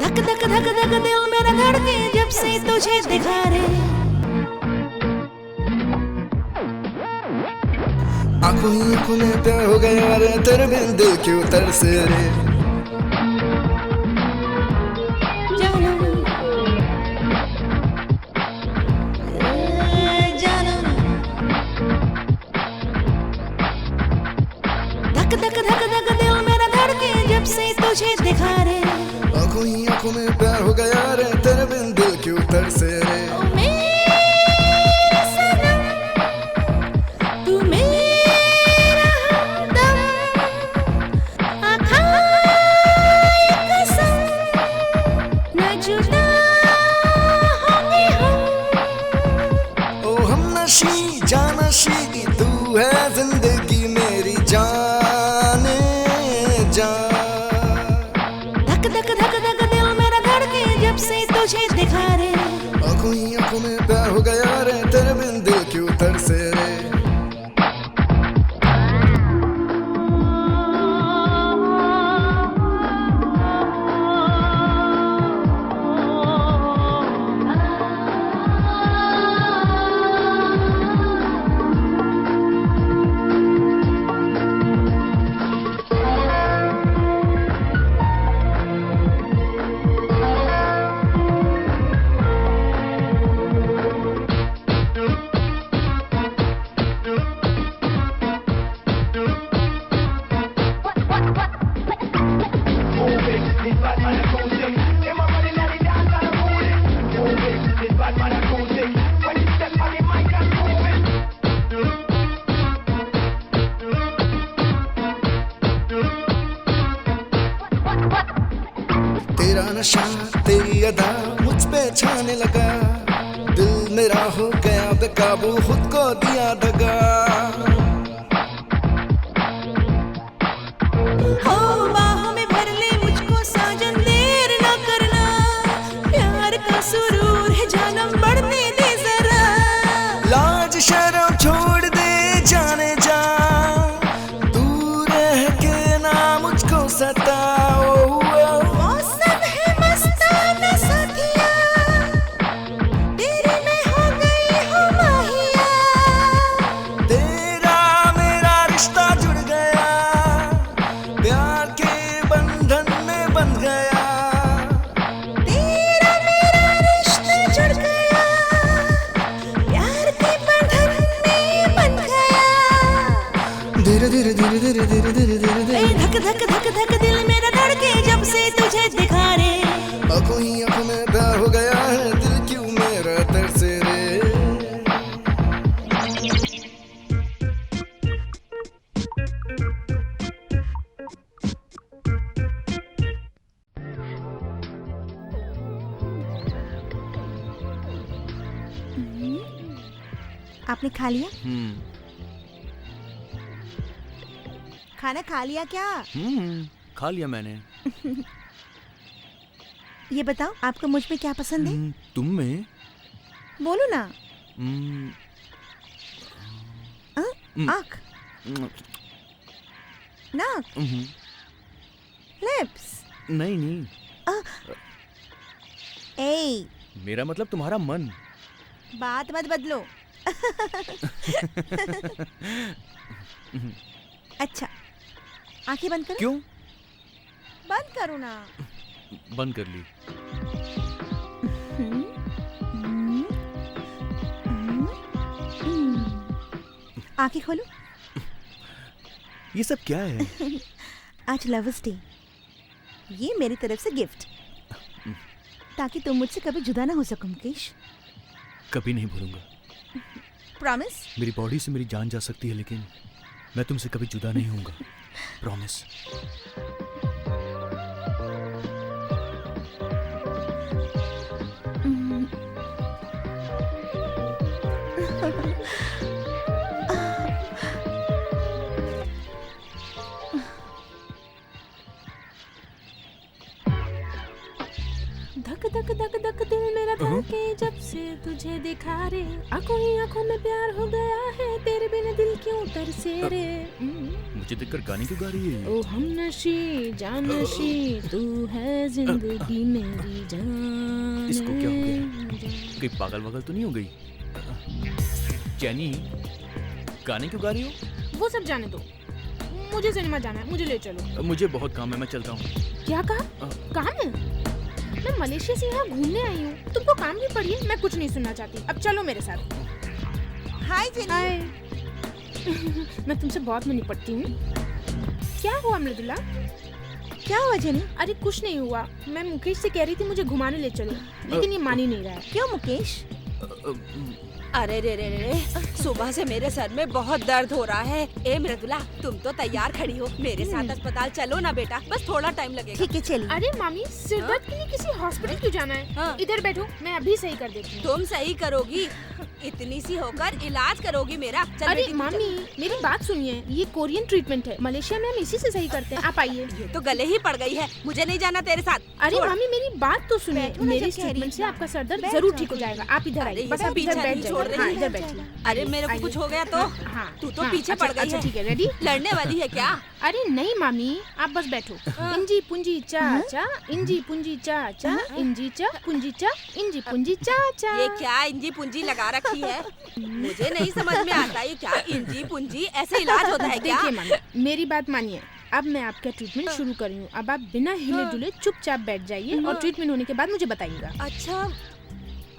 धक धक धक दिल मेरा धड़के जब से तुझे दिखा रे। आंखों ही आंखों में प्यार हो गया रे, तेरे बिन दिल क्यों तरसे रे। धक धक धक धक दिल मेरा धड़के जब से तुझे दिखा रे। आंखों ही आंखों में प्यार हो गया रे, तेरे बिन दिल क्यों तरसे रे। तू मेरा हमदम, आँखां कसम, न जुदा होंगे हम। ओ हम नशी जानशी तू है जिंदगी मेरी जाने जान। धक धक धक धक दिल मेरा धड़के जब से तुझे दिखा रे। आंखों ही आंखों में प्यार हो गया रे, तेरे बिन दिल क्यों तरसे रे। तेरा नशा तेरी अदा मुझ पे छाने लगा, दिल मेरा हो गया बेकाबू खुद को दिया दगा। हो बाहों में भर ले मुझको साजन, देर न करना, प्यार का सुरूर है जानम बढ़ने दे जरा। लाज शर्म छोड़ दे जाने जा, दूर रह के ना मुझको सताओ। मौसम है मस्ताना साथिया, तेरी मैं हो गई हूँ माहिया। तेरा मेरा रिश्ता जुड़ गया, प्यार के बंधन में बंध गया। तेरा मेरा रिश्ता जुड़ गया, प्यार के बंधन में बंध गया। धीरे धीरे धीरे धीरे धीरे धीरे धीरे धीरे धक धक धक धक दिल मेरा धड़के जब से तुझे दिखा रे। आंखों ही आंखों में प्यार हो गया है, दिल क्यों मेरा तरसे रे। आपने खा लिया? खाना खा लिया क्या? खा लिया मैंने। ये बताओ आपको मुझ में क्या पसंद है? तुम में बोलो ना। हम्म, आँख, नाक, लिप्स। नहीं नहीं, ए, मेरा मतलब तुम्हारा मन। बात मत बदलो। अच्छा, आंखें बंद करो। क्यों? बंद करो ना। बंद कर ली। आंखें खोलो। ये सब क्या है? आज लवर्स डे, ये मेरी तरफ से गिफ्ट, ताकि तुम मुझसे कभी जुदा ना हो सको मुकेश। कभी नहीं भूलूंगा। प्रॉमिस? मेरी बॉडी से मेरी जान जा सकती है, लेकिन मैं तुमसे कभी जुदा नहीं होऊंगा। प्रॉमिस। धक धक धक धक दिल मेरा धड़के जब से तुझे देखा रे, आंखों ही आंखों में प्यार हो गया है, तेरे बिना दिल क्यों तरसे रे। मुझे देखकर गाने क्यों गा रही है? ओ हम नशी जान नशी, तू है जिंदगी मेरी जान। इसको क्या हो गया? कहीं पागल वागल तो नहीं हो गई? जैनी, गाने क्यों गा रही हो? वो सब जाने दो, मुझे सिनेमा जाना है, मुझे ले चलो। मुझे बहुत काम है, मैं चलता हूँ। क्या कहा? काम है? मैं मलेशिया से यहाँ घूमने आई हूँ, तुमको काम भी पड़ी है, मैं कुछ नहीं सुनना चाहती, अब चलो मेरे साथ। हाय जेनी। हाय। मैं तुमसे बहुत में निपटती हूँ। क्या हुआ मृदुला? क्या हुआ जेनी? अरे कुछ नहीं हुआ, मैं मुकेश से कह रही थी मुझे घुमाने ले चलो, लेकिन ये मान ही नहीं रहा है। क्यों मुकेश? अरे रे रे रे, सुबह से मेरे सर में बहुत दर्द हो रहा है। ए मृदुला, तुम तो तैयार खड़ी हो, मेरे साथ अस्पताल चलो ना बेटा, बस थोड़ा टाइम लगेगा। ठीक है चलिए। अरे मामी, सिर दर्द के लिए किसी हॉस्पिटल क्यों जाना है? इधर बैठो, मैं अभी सही कर देती हूँ। तुम सही करोगी? इतनी सी होकर इलाज करोगी मेरा? चल अरे बेटी, मामी, मेरी बात सुनिए, ये कोरियन ट्रीटमेंट है, मलेशिया में हम इसी से सही करते हैं, आप आइए। ये तो गले ही पड़ गई है, मुझे नहीं जाना तेरे साथ। अरे मामी मेरी बात तो सुनिए, बैठो ना, मेरे जब कह रही ट्रीटमेंट से थी। आपका सर दर्द बैठ जरूर जा। ठीक हो जाएगा। आप इधर आइए, बस आप पीछे इधर बैठ नहीं छोड़ जाइए। रही हाँ, है। इधर बैठिए। अरे मेरे को कुछ हो गया तो? हाँ, तू तो हाँ, पीछे अच्छा, पड़ गई अच्छा, है। ठीक है, रेडी? लड़ने वाली है क्या? अरे नहीं मामी, आप बस बैठो। इंजी पुंजी चा चा, इंजी पुंजी चा चा, इंजी चा पुंजी चा, इंजी पुंजी चा चा। ये क्या इंजी पुंजी लगा रखी है? मुझे नहीं समझ में आता, ये क्या इंजी पुंजी ऐसे इलाज होता है क्या? देखिए मामी, मेरी बात मानिए, अब मैं आपका ट्रीटमेंट शुरू कर रही हूँ। अब आप बिना हिले डुले चुपचाप बैठ जाइए और ट्रीटमेंट होने के बाद मुझे बताइएगा। अच्छा।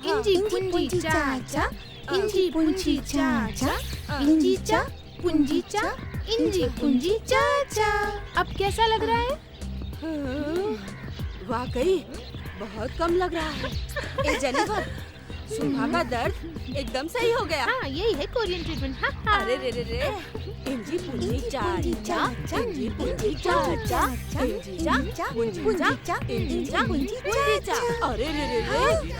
इंजी पुंजी चा चा, इंजी पुंजी चा चा, इंजी चा पुंजी चा, इंजी पुंजी चा चा। अब कैसा लग रहा है? वाकई बहुत कम लग रहा है। ए जेनिफर, सुबह का दर्द एकदम सही हो गया। हाँ, यही है कोरियन ट्रीटमेंट। हाँ, हाँ। अरे रे रे रे, इंजी पुंजी चा चा, इंजी पुंजी चा चा, इंजी चा पुंजी चा, इंजी चा पुंजी चा। अरे रे रे रे,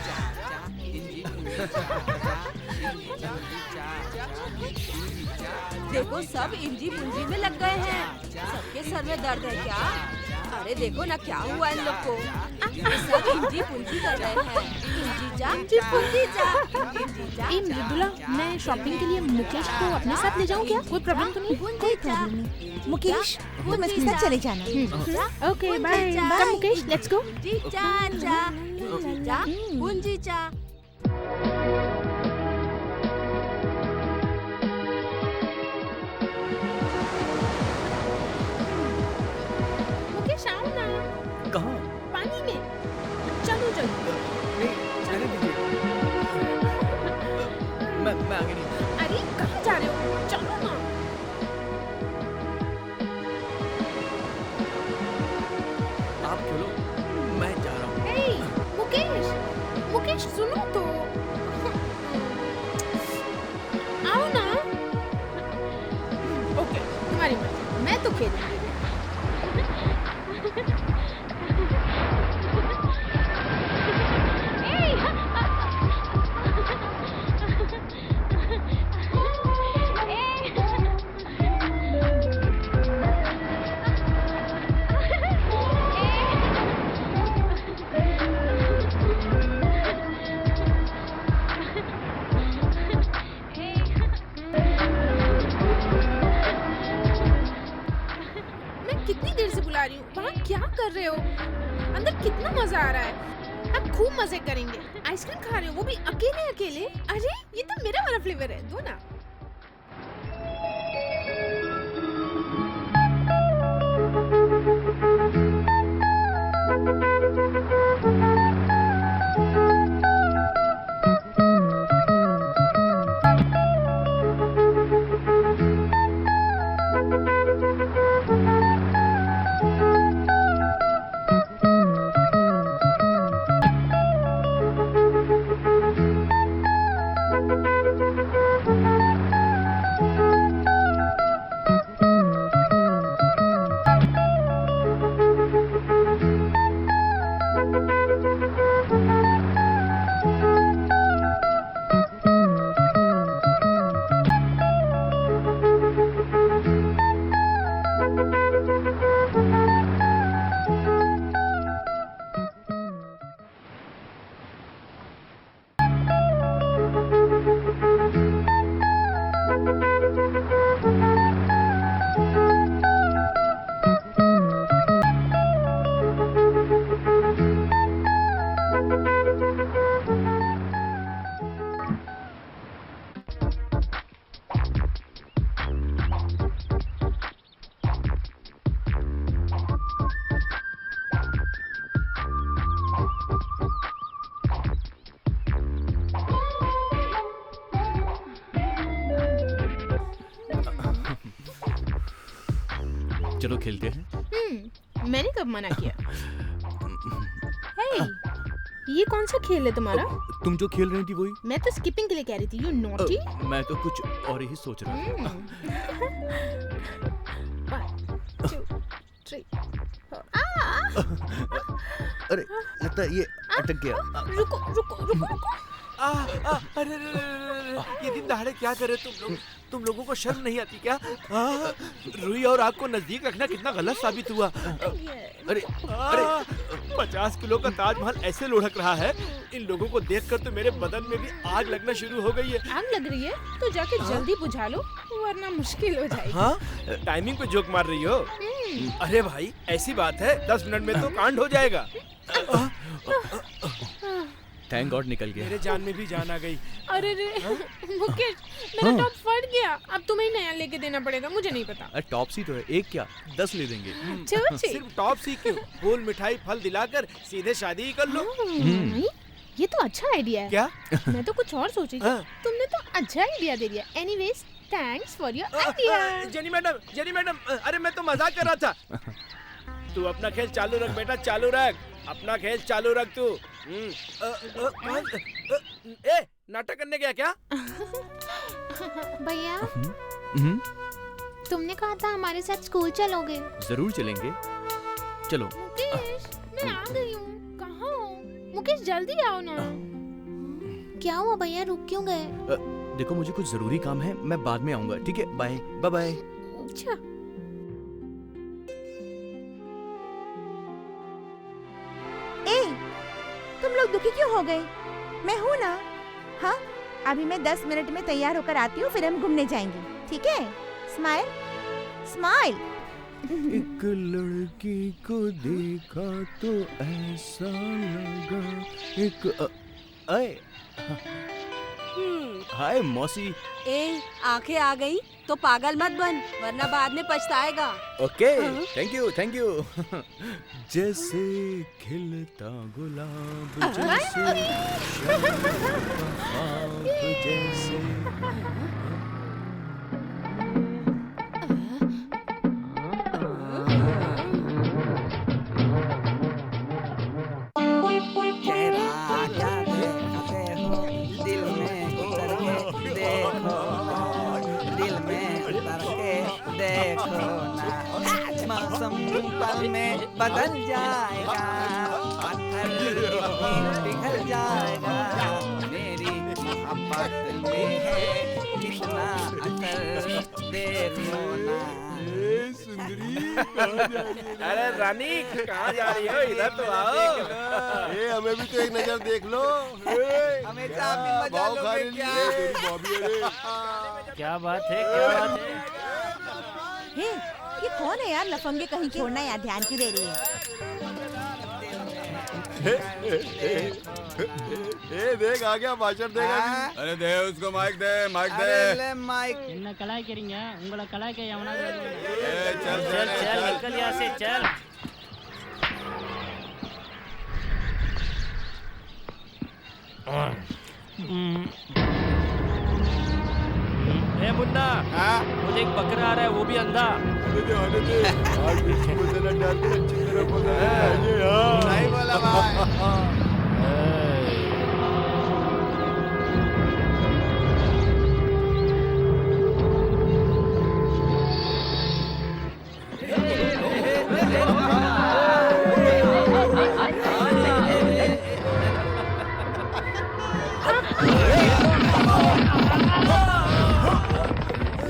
देखो सब इंजी पुंजी में लग गए हैं। सबके सर में दर्द है क्या? अरे देखो ना क्या हुआ इन लोग को, ये सब इंजी पुंजी कर रहे हैं। इंजी जा पुंजी जा, इंजी जा। ए मृदुला, मैं शॉपिंग के लिए मुकेश को अपने साथ ले जाऊँ क्या? कोई प्रॉब्लम तो नहीं? कोई प्रॉब्लम नहीं। मुकेश, तुम इसके साथ चले जाना। Okay bye. Come Mukesh, let's go. इंजी जा जा, इंजी जा पुंजी जा। मुकेश आओ ना। कहाँ? पानी में। चलो चलो। रहने दीजिए। मैं आगे नहीं। अरे कहाँ जा रहे हो? चलो ना। आप खेलो, मैं जा रहा हूँ। हे मुकेश, मुकेश सुनो तो। आओ ना। ओके, तुम्हारी मर्जी, मैं तो खेलूंगी। मजा आ रहा है। हम खूब मजे करेंगे। आइसक्रीम खा रहे हो, वो भी अकेले अकेले। अरे ये तो मेरा वाला फ्लेवर है, दो ना। चलो खेलते हैं। मैंने कब मना किया? हे, ये कौन सा खेल है तुम्हारा? तुम जो खेल रही थी वही। मैं तो स्किपिंग के लिए कह रही थी। You naughty. मैं तो कुछ और ही सोच रहा था। 1 2 3 अरे लगता है ये अटक गया। रुको रुको रुको रुको। अरे ये दिन दहाड़े क्या करे तुम लोग? तुम लोगों को शर्म नहीं आती क्या? रुई और आग को नजदीक रखना कितना गलत साबित हुआ। अरे अरे 50 किलो का ताजमहल ऐसे लुढ़क रहा है। इन लोगों को देखकर तो मेरे बदन में भी आग लगना शुरू हो गई है। आग लग रही है तो जाके जल्दी बुझा लो, वरना मुश्किल हो जाएगी। हाँ? टाइमिंग पे जोक मार रही हो? अरे भाई ऐसी बात है, 10 मिनट में तो कांड हो जाएगा। थैंक गॉड निकल गया। मेरे जान में भी जान आ गई। अरे रे मुकेश, मेरा टॉप फट गया। अब तुम्हें नया लेके देना पड़ेगा, मुझे नहीं पता। अरे टॉप सी तो है, एक क्या 10 ले देंगे। सिर्फ टॉप सी क्यों? फूल मिठाई फल दिलाकर सीधे शादी ही कर लो। ये तो अच्छा आइडिया है। क्या? मैं तो कुछ और सोची थी। तुमने तो अच्छा आइडिया दे दिया। Anyways thanks for your idea. Jenny madam, अरे मैं तो मजाक कर रहा था। तू अपना खेल चालू रख बेटा, चालू रख। अपना खेल चालू रख तू। ए, नाटक करने गया क्या? भैया तुमने कहा था हमारे साथ स्कूल चलोगे। जरूर चलेंगे, चलो। मुकेश, मैं आ गई हूँ। कहाँ हो? मुकेश जल्दी आओ ना। क्या हुआ भैया, रुक क्यों गए? देखो मुझे कुछ जरूरी काम है, मैं बाद में आऊंगा। ठीक है, बाय बाय बाय। अच्छा तुम लोग दुखी क्यों हो गए? मैं हूँ ना। हाँ, अभी मैं 10 मिनट में तैयार होकर आती हूँ, फिर हम घूमने जाएंगे। ठीक है? Smile smile. एक लड़की को देखा तो ऐसा लगा एक हाय मौसी। ए, आंखें आ गई तो पागल मत बन, वरना बाद में पछताएगा। Okay, thank you. जैसे खिलता गुलाब, जैसे जैसे मौसम पल में बदल जाएगा, पत्थर पिघल जाएगा, मेरी मोहब्बत में है कितना असर देखो ना। अरे रानी कहाँ जा रही हो? इधर तो आओ। हमें भी तो एक नजर देख लो। हमेशा आप भी मजा लोगे क्या? क्या बात है, क्या बात है? हे, ये कौन है यार? लफंगे कहीं की। छोड़ना यार, ध्यान क्यों दे रही है? देख आ गया भाषण देगा। अरे दे उसको माइक दे, माइक दे। ले माइक। என்ன கலாய்க்கிறீங்க? உங்களை கலாய்க்க எவனாவது चल चल चल निकल यहाँ से चल। ए मुन्ना, मुझे एक बकरा आ रहा है, वो भी अंधा। नहीं बोला भाई।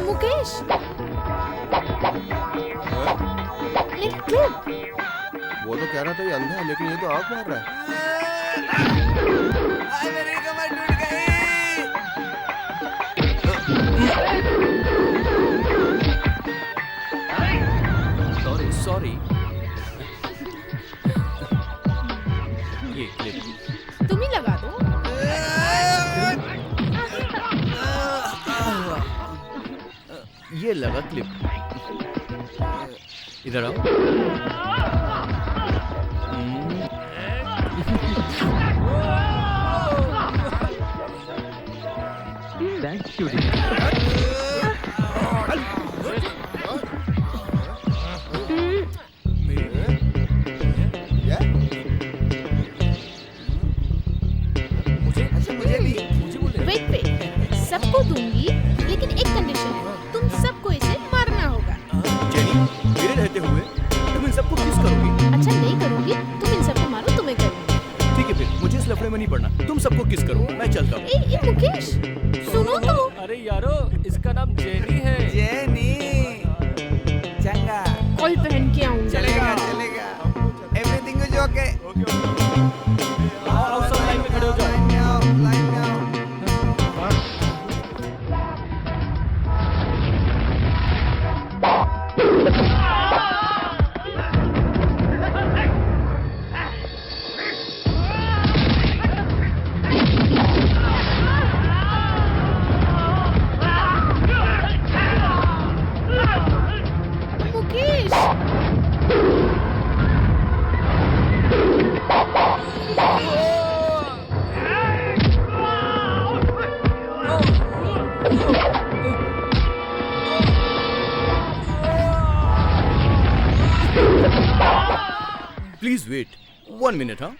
मुकेश, लेट क्लिप। वो तो कह रहा था ये अंधा है, लेकिन ये तो आँख मार रहा है। मेरी कमर टूट गई। Sorry sorry. ये क्लिप तुम ही लगा दो। ये लगा क्लिप। इधर आओ। Thank you. वेट वेट, सबको दूंगी, लेकिन एक कंडीशन है, तुम सबको इसे मारना होगा। जेनी, मेरे रहते हुए तुम इन सबको किस करोगी? अच्छा नहीं करूंगी, तुम इन सबको मारो, तुम्हें करूंगी। ठीक है फिर, मुझे इस लफड़े में नहीं पड़ना। तुम सबको किस करो, मैं चलता हूँ। ए मुकेश, सुनो तो। अरे यारो, इसका नाम जेनी है। जेनी। चंगा। कल पहन के आऊंगा। चलेगा चलेगा। Everything is okay. आओ सब लाइन में खड़े हो जाओ। लाइन में आओ। Mukesh, please wait 1 minute. हाँ,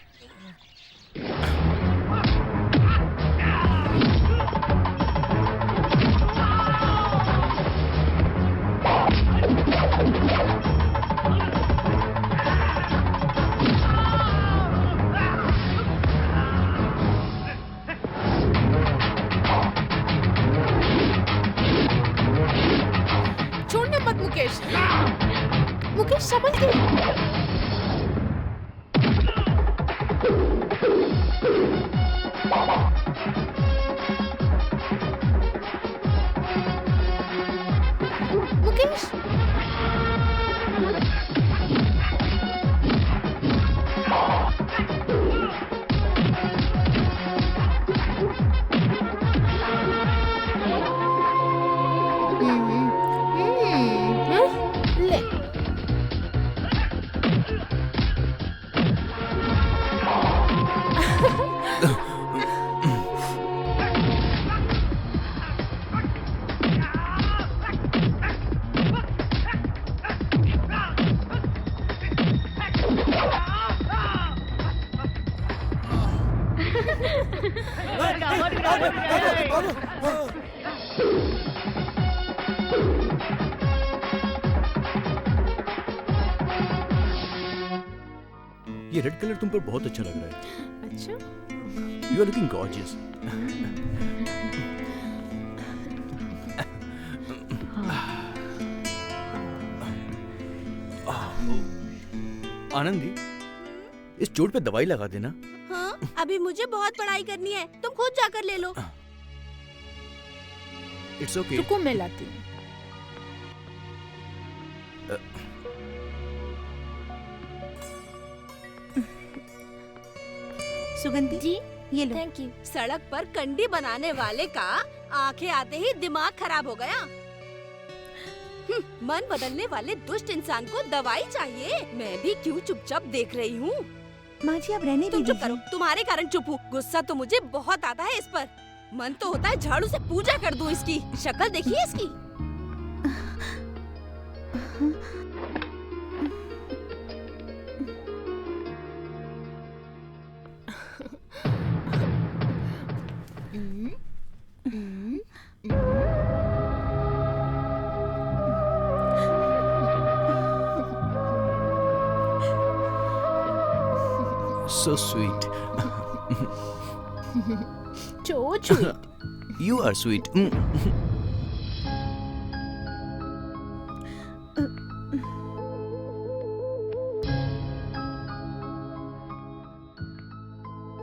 छोड़ना मत मुकेश। मुकेश संभल के। मुकेश, ले। ये रेड कलर तुम पर बहुत अच्छा लग रहा है। अच्छा, you are looking gorgeous. Anandi, इस चोट पे दवाई लगा देना। हाँ, अभी मुझे बहुत पढ़ाई करनी है, तुम खुद जाकर ले लो। It's okay. रुको, मैं लाती हूँ। सुगंधी जी ये लो। Thank you. सड़क पर कंडी बनाने वाले का आंखें आते ही दिमाग खराब हो गया। मन बदलने वाले दुष्ट इंसान को दवाई चाहिए। मैं भी क्यों चुपचाप देख रही हूँ। माँ जी आप रहने तुम चुप करो, तुम्हारे कारण चुप हूँ। गुस्सा तो मुझे बहुत आता है इस पर। मन तो होता है झाड़ू से पूजा कर दूं इसकी। शक्ल देखिए इसकी। So sweet. So sweet. You are sweet.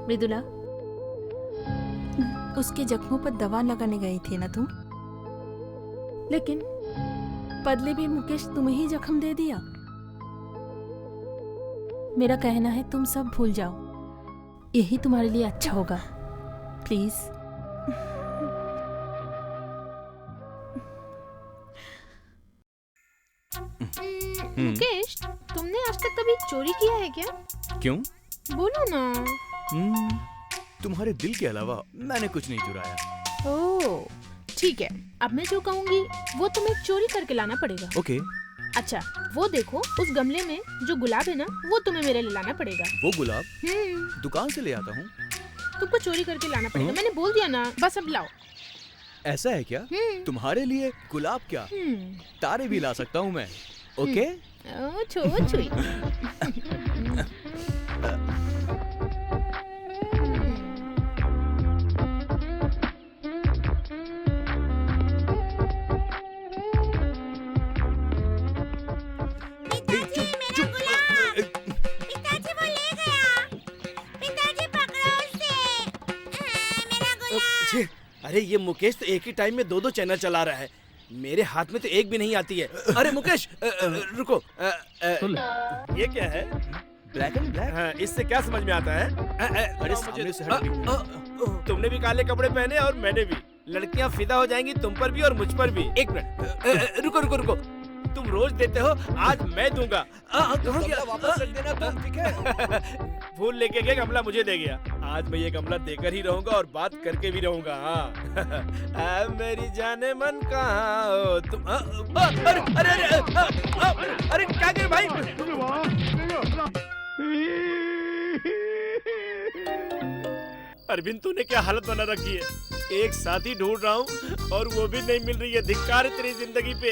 Mridula, उसके जख्मों पर दवा लगाने गई थी ना तुम? लेकिन बदले भी मुकेश तुम्हें ही जख्म दे दिया। मेरा कहना है तुम सब भूल जाओ, यही तुम्हारे लिए अच्छा होगा। प्लीज। मुकेश, तुमने आज तक कभी चोरी किया है क्या? क्यों? बोलो ना। तुम्हारे दिल के अलावा मैंने कुछ नहीं चुराया। ओह, ठीक है। अब मैं जो कहूँगी वो तुम्हें चोरी करके लाना पड़ेगा। ओके। अच्छा, वो देखो उस गमले में जो गुलाब है ना, वो तुम्हें मेरे लिए लाना पड़ेगा। वो गुलाब दुकान से ले आता हूँ। तुमको चोरी करके लाना पड़ेगा। मैंने बोल दिया ना, बस अब लाओ। ऐसा है क्या? तुम्हारे लिए गुलाब क्या, तारे भी ला सकता हूँ मैं। ओके? छुई। अरे ये मुकेश तो एक ही टाइम में 2-2 चैनल चला रहा है। मेरे हाथ में तो एक भी नहीं आती है। अरे मुकेश रुको, ये क्या है? Black and black. हाँ, इससे क्या समझ में आता है? अरे सामने से हट। तुमने भी काले कपड़े पहने और मैंने भी। लड़कियां फिदा हो जाएंगी तुम पर भी और मुझ पर भी। एक मिनट, रुको रुको रुको। तुम रोज देते हो, आज मैं दूंगा। कहाँ गया? वापस रख देना तुम, ठीक है? फूल लेके गया, गमला मुझे दे गया। आज मैं ये गमला देकर ही रहूंगा और बात करके भी रहूंगा। हाँ। मेरी जाने मन कहाँ हो तुम? अरे अरे अरे अरे क्या कर भाई? अरविंद, तूने क्या हालत बना रखी है? एक साथी ढूंढ रहा हूँ और वो भी नहीं मिल रही है। धिक्कार है तेरी जिंदगी पे।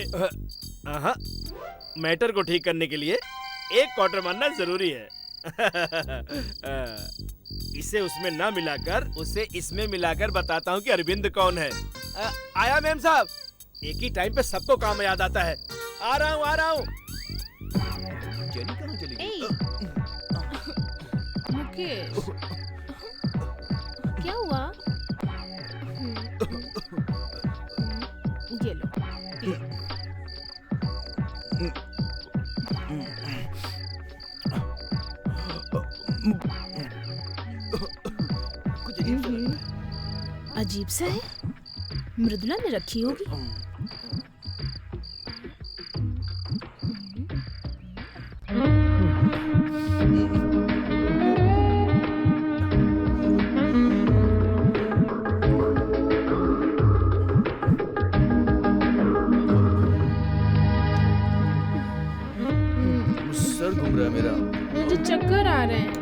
मैटर को ठीक करने के लिए एक क्वार्टर मारना जरूरी है। इसे उसमें ना मिलाकर उसे इसमें मिलाकर बताता हूँ कि अरविंद कौन है। आया मैम साहब। एक ही टाइम पे सबको काम याद आता है। आ रहा हूँ आ रहा हूँ। मुकेश, क्या हुआ? ये लो। कुछ अजीब सा लग रहा है। अजीब सा है? मृदुला ने रखी होगी। सर घूम रहा है मेरा। मुझे चक्कर आ रहे हैं।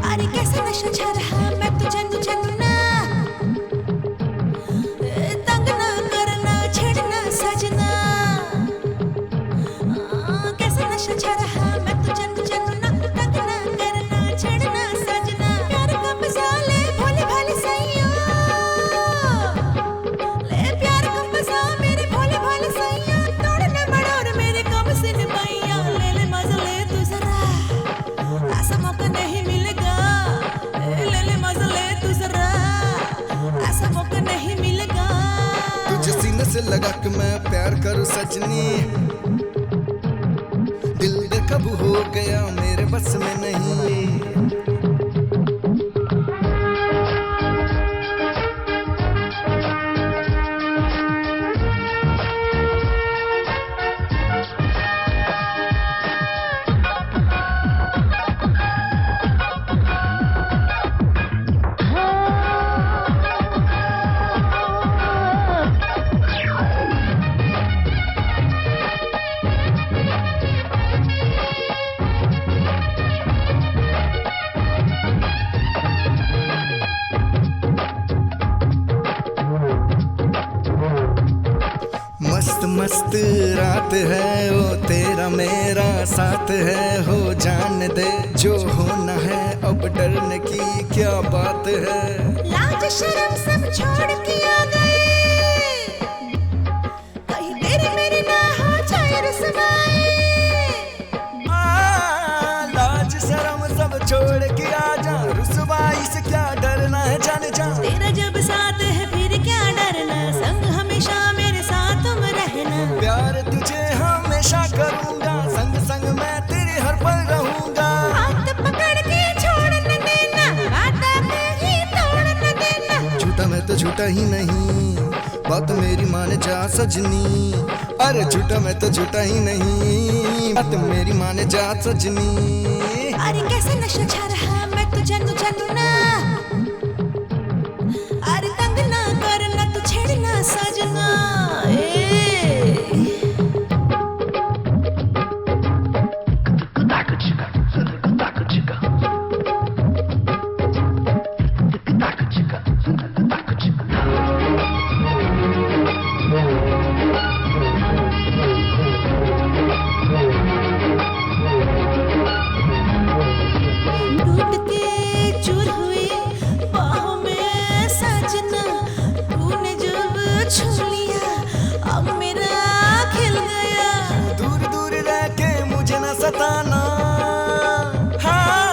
अरे कैसा नशा छा रहा, मैं तो जानू जानू ना। तंग ना करना, छेड़ना सजना। कैसा नशा छा रहा, मैं तो जानू जानू ना। तंग ना करना, छेड़ना सजना। प्यार का मजा ले भोले भाले सैया। ले प्यार का मजा मेरे भोले भाले सैया। तोड़ने मड़ोर मेरे कम से मैया। ले ले से लगा के मैं प्यार करूं सजनी, दिल बेकाबू हो गया मेरे बस में नहीं। मस्त मस्त रात है ओ तेरा मेरा साथ है, हो जान दे जो होना है, अब डरने की क्या बात है। लाज शर्म सब छोड़ के आ गए, कहीं तेरी मेरी ना हो जाए रुसवाई। लाज शर्म सब छोड़ के आ जा, रुसवाई से क्या डरना है जाने जा। तेरा जब साथ है फिर क्या डरना, संग हमेशा मेरे साथ तुम रहना। प्यार तुझे हमेशा करूंगा, संग संग मैं तेरे हर पल रहूंगा। हाथ पकड़ के छोड़ न देना, वादा कहीं तोड़ न देना। झूठा मैं तो झूठा ही नहीं, बात मेरी मान जा सजनी। अरे झूठा मैं तो झूठा ही नहीं, बात मेरी मान जा सजनी। अरे कैसे नशा छा रहा मैं तो जानू जानू ना, अरे तंग ना करना तू छेड़ना सजना। टूट के चूर हुई बाहों में सजना, तूने जब छू लिया अब मेरा खिल गया। दूर दूर रह के मुझे न सताना, हाँ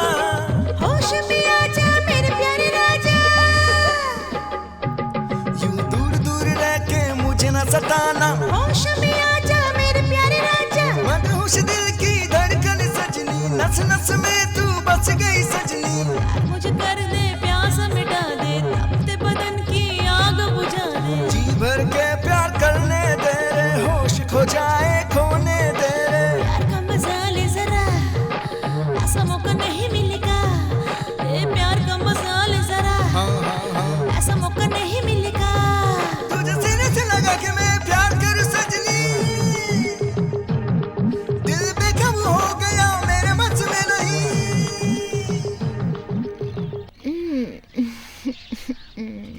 होश में आ जा मेरे प्यारे राजा। यूं दूर दूर रह के मुझे न सताना, होश में आ जा मेरे प्यारे राजा। मदहोश दिल की धड़कन सजनी, नस नस में तू बस गई सजनी। यार मुझे कर दे प्यास मिटा दे, तपते बदन की आग बुझा दे। जी भर के प्यार करने दे रे, होश खो जाए खोने दे रे। प्यार का मजा ले जरा, ऐसा मौका नहीं मिलेगा। ए प्यार का मजा ले जरा, ऐसा मौका नहीं मिलेगा। तुझे सीने से लगा के मैं प्यार करूं सजनी, दिल बेकाबू हो गया मेरे बस में नहीं।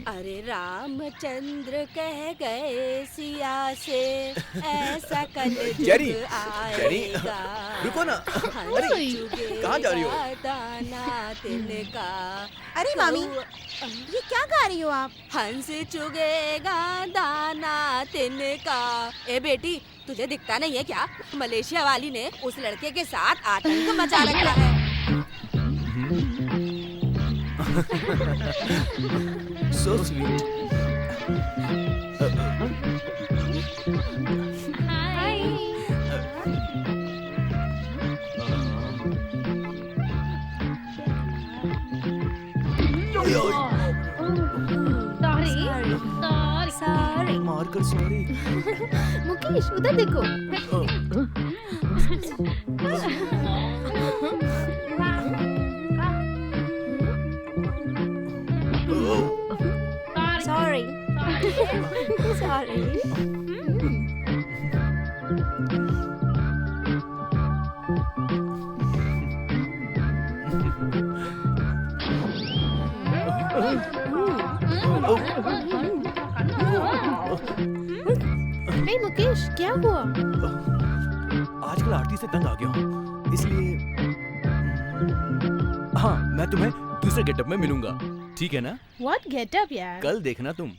अरे रामचंद्र कह गए सिया से, ऐसा कल जेरी, जेरी, आएगा। रुको ना। अरे कहाँ जा रही हो? दाना तिनका। अरे मामी, ये क्या गा रही हो आप? हंस चुगेगा दाना तिनका। ए बेटी, तुझे दिखता नहीं है क्या? मलेशिया वाली ने उस लड़के के साथ आतंक मचा रखा है। So sweet. Sorry. मारकर सॉरी। मुकेश उधर देखो। Sorry. Sorry. हे मुकेश, क्या हुआ? आजकल आरती से तंग आ गया हूँ, इसलिए हाँ, मैं तुम्हें दूसरे गेटअप में मिलूंगा, ठीक है ना? What getup यार? कल देखना तुम।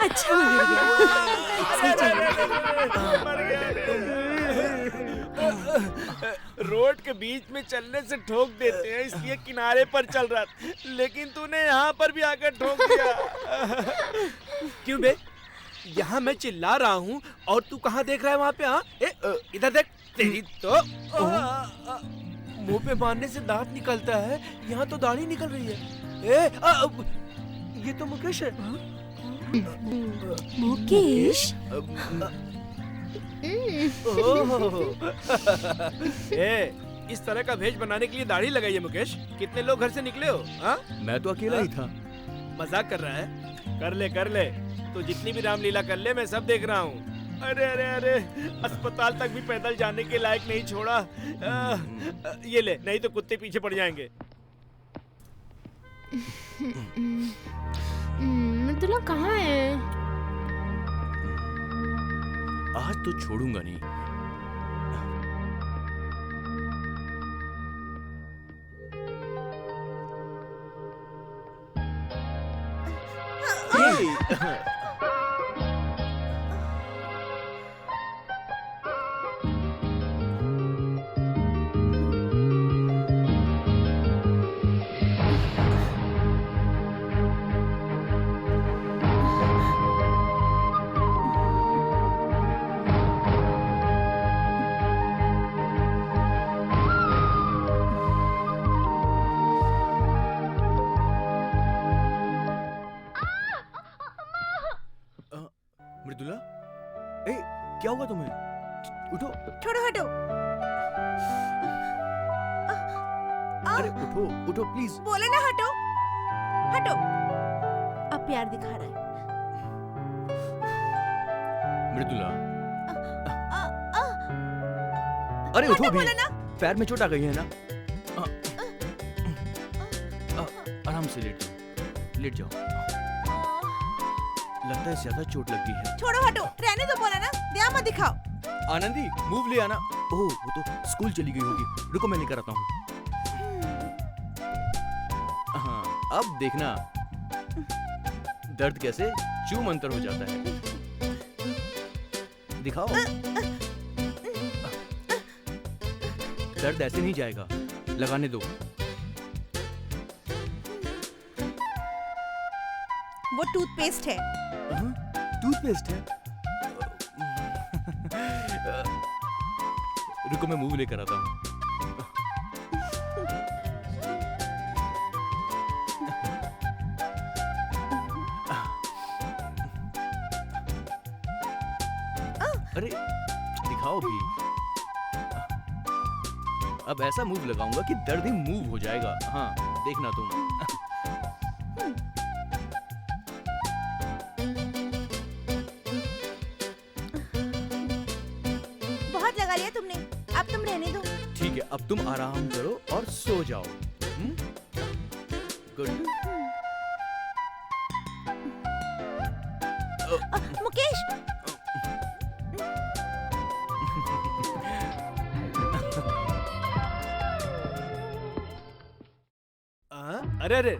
अच्छा मिल गया। रोड के बीच में चलने से ठोक देते हैं, इसलिए किनारे पर चल रहा था, लेकिन तूने यहाँ पर भी आकर ठोक दिया। क्यों बे? यहाँ मैं चिल्ला रहा हूँ और तू कहाँ देख रहा है वहाँ पे? हाँ, इधर देख। तेरी तो मुंह पे मारने से दांत निकलता है, यहाँ तो दाढ़ी निकल रही है। ये तो मुकेश है। मुकेश? इस तरह का भेष बनाने के लिए दाढ़ी लगाई है मुकेश। कितने लोग घर से निकले हो? हाँ? मैं तो अकेला ही था। मजाक कर रहा है? कर ले। तो जितनी भी रामलीला कर ले, मैं सब देख रहा हूँ। अरे अस्पताल तक भी पैदल जाने के लायक नहीं छोड़ा। ये ले, नहीं तो कुत्ते पीछे पड़ जाएंगे। मृदुला कहाँ है? आज तो छोड़ूंगा नहीं। मृदुला, क्या हुआ तुम्हें? उठो। छोड़ो, हटो। अरे उठो प्लीज। बोले ना हटो। अब प्यार दिखा रहा है। मृदुला, अरे उठो भी। पैर में चोट आ गई है ना? आराम से लेट जाओ। लगता है ज्यादा चोट लग गई है। छोड़ो, हटो। रहने दो, बोला ना। ध्यान मत दिखाओ। आनंदी, मूव ले आना। ओह, वो तो स्कूल चली गई होगी। रुको, मैं लेकर आता हूँ। हाँ, अब देखना दर्द कैसे चू मंतर हो जाता है। दिखाओ। दर्द ऐसे नहीं जाएगा, लगाने दो। वो टूथपेस्ट है। टूथपेस्ट है? रुको, मैं मूव लेकर आता हूँ। अरे दिखाओ भी। अब ऐसा मूव लगाऊंगा कि दर्द ही मूव हो जाएगा। हाँ, देखना तुम। तुमने, अब तुम रहने दो। ठीक है, अब तुम आराम करो और सो जाओ। गुड। मुकेश। अरे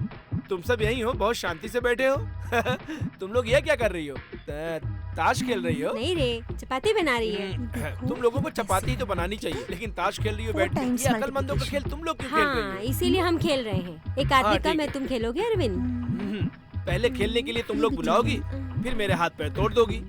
तुम सब यहीं हो? बहुत शांति से बैठे हो। तुम लोग ये क्या कर रही हो? ताश खेल रही हो? नहीं रे, चपाती बना रही है। तुम लोगों को चपाती तो बनानी चाहिए, लेकिन ताश खेल रही हो बैठ के। ये अकलमंदों का खेल तुम लोग क्यों खेल रही हो? इसीलिए हम खेल रहे हैं। एक आदमी का मैं, तुम खेलोगे अरविंद? पहले खेलने के लिए तुम लोग बुलाओगी, फिर मेरे हाथ पैर तोड़ दोगी।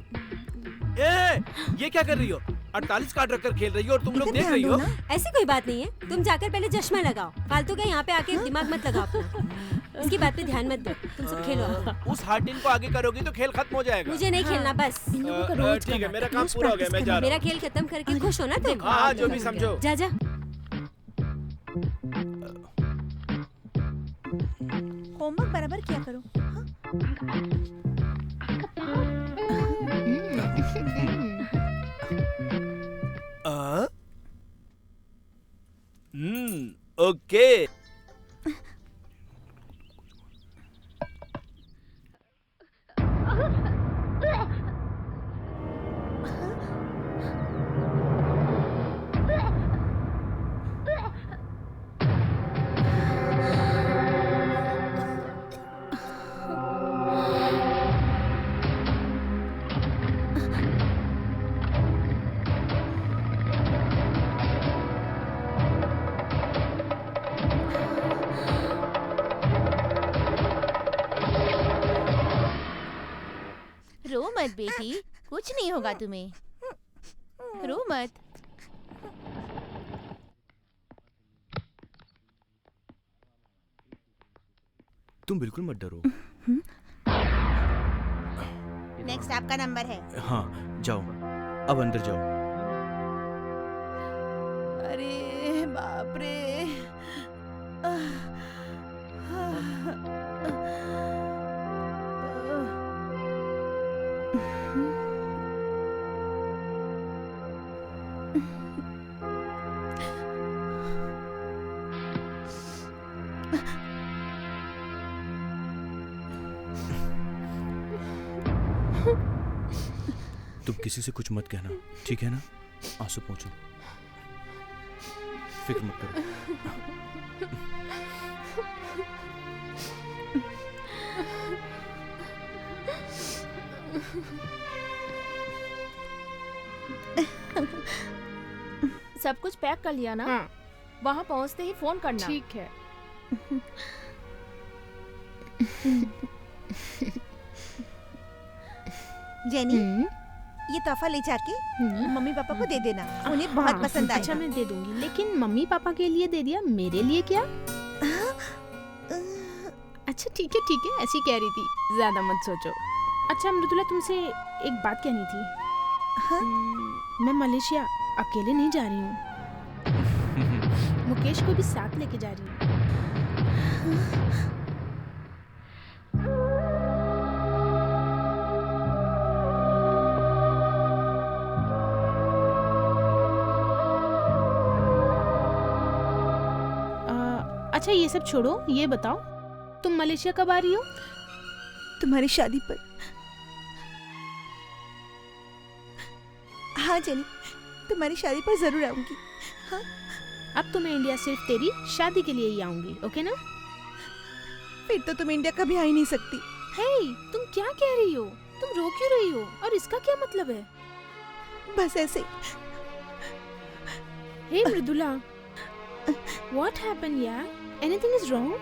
ये क्या कर रही हो? 48 कार्ड रखकर खेल रही हो और तुम लोग देख रही हो। ऐसी कोई बात नहीं है। तुम जाकर पहले चश्मा लगाओ। फालतू का यहाँ पे आके दिमाग मत लगाओ अपना। इसकी बात पे ध्यान मत दो। तुम सब खेलो। उस हार्टिन को आगे करोगी तो खेल खत्म हो जाएगा। मुझे नहीं खेलना, बस। ठीक है, मेरा काम पूरा हो गया, मैं जा रहा हूँ। मेरा खेल खत्म करके खुश हो ना तुम? हाँ, जो भी समझो। जा। होमवर्क बराबर किया करो। ओके। मत बेटी, कुछ नहीं होगा तुम्हें, रो मत। तुम बिल्कुल मत डरो। नेक्स्ट आपका नंबर है। हाँ जाओ, अब अंदर जाओ। अरे बाप रे। तुम किसी से कुछ मत कहना, ठीक है ना? आंसू पोंछो, फिक्र मत करो। सब कुछ पैक कर लिया ना? हाँ। वहाँ पहुँचते ही फोन करना। ठीक है। जेनी, ये तोहफा ले जाके मम्मी पापा को दे देना, उन्हें बहुत पसंद आएगा। अच्छा मैं दे दूंगी, लेकिन मम्मी पापा के लिए दे दिया, मेरे लिए क्या? अच्छा ठीक है, ऐसी कह रही थी, ज्यादा मत सोचो। अच्छा मृदुला, तुमसे एक बात कहनी थी। हाँ? मैं मलेशिया अकेले नहीं जा रही हूँ, मुकेश को भी साथ लेके जा रही हूँ। अच्छा ये सब छोड़ो, ये बताओ तुम मलेशिया कब आ रही हो? तुम्हारी शादी पर। हाँ जेनी, तुम्हारी शादी पर जरूर आऊंगी। हाँ? अब तो मैं इंडिया सिर्फ तेरी शादी के लिए ही आऊंगी, ओके ना? फिर तो तुम इंडिया कभी आ ही नहीं सकती। हे, तुम क्या कह रही हो? तुम रो क्यों रही हो? और इसका क्या मतलब है? बस ऐसे। हे मृदुला, what happened यार? Anything is wrong?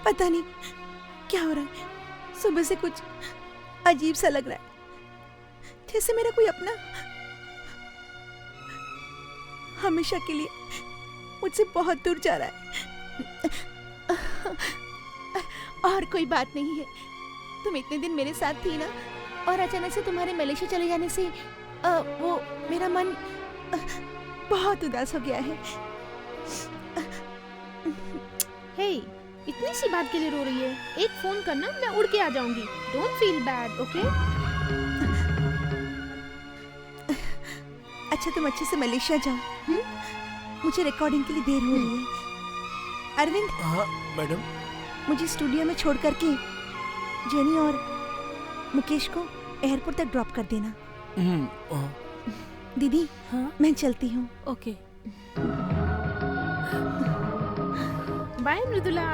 पता नहीं क्या हो रहा है, सुबह से कुछ अजीब सा लग रहा है, जैसे मेरा कोई अपना हमेशा के लिए मुझसे बहुत दूर जा रहा है। और कोई बात नहीं है, तुम इतने दिन मेरे साथ थी ना, और अचानक से तुम्हारे मलेशिया चले जाने से वो मेरा मन बहुत उदास हो गया है। हे, इतनी सी बात के लिए रो रही है? एक फोन करना, मैं उड़ के आ जाऊंगी। Don't feel bad, okay? अच्छा तुम अच्छे से मलेशिया जाओ। मुझे रिकॉर्डिंग के लिए देर हो रही है। अरविंद। हाँ मैडम। मुझे स्टूडियो में छोड़ करके जेनी और मुकेश को एयरपोर्ट तक ड्रॉप कर देना। दीदी, हाँ? मैं चलती हूँ। ओके। बाय मृदुला।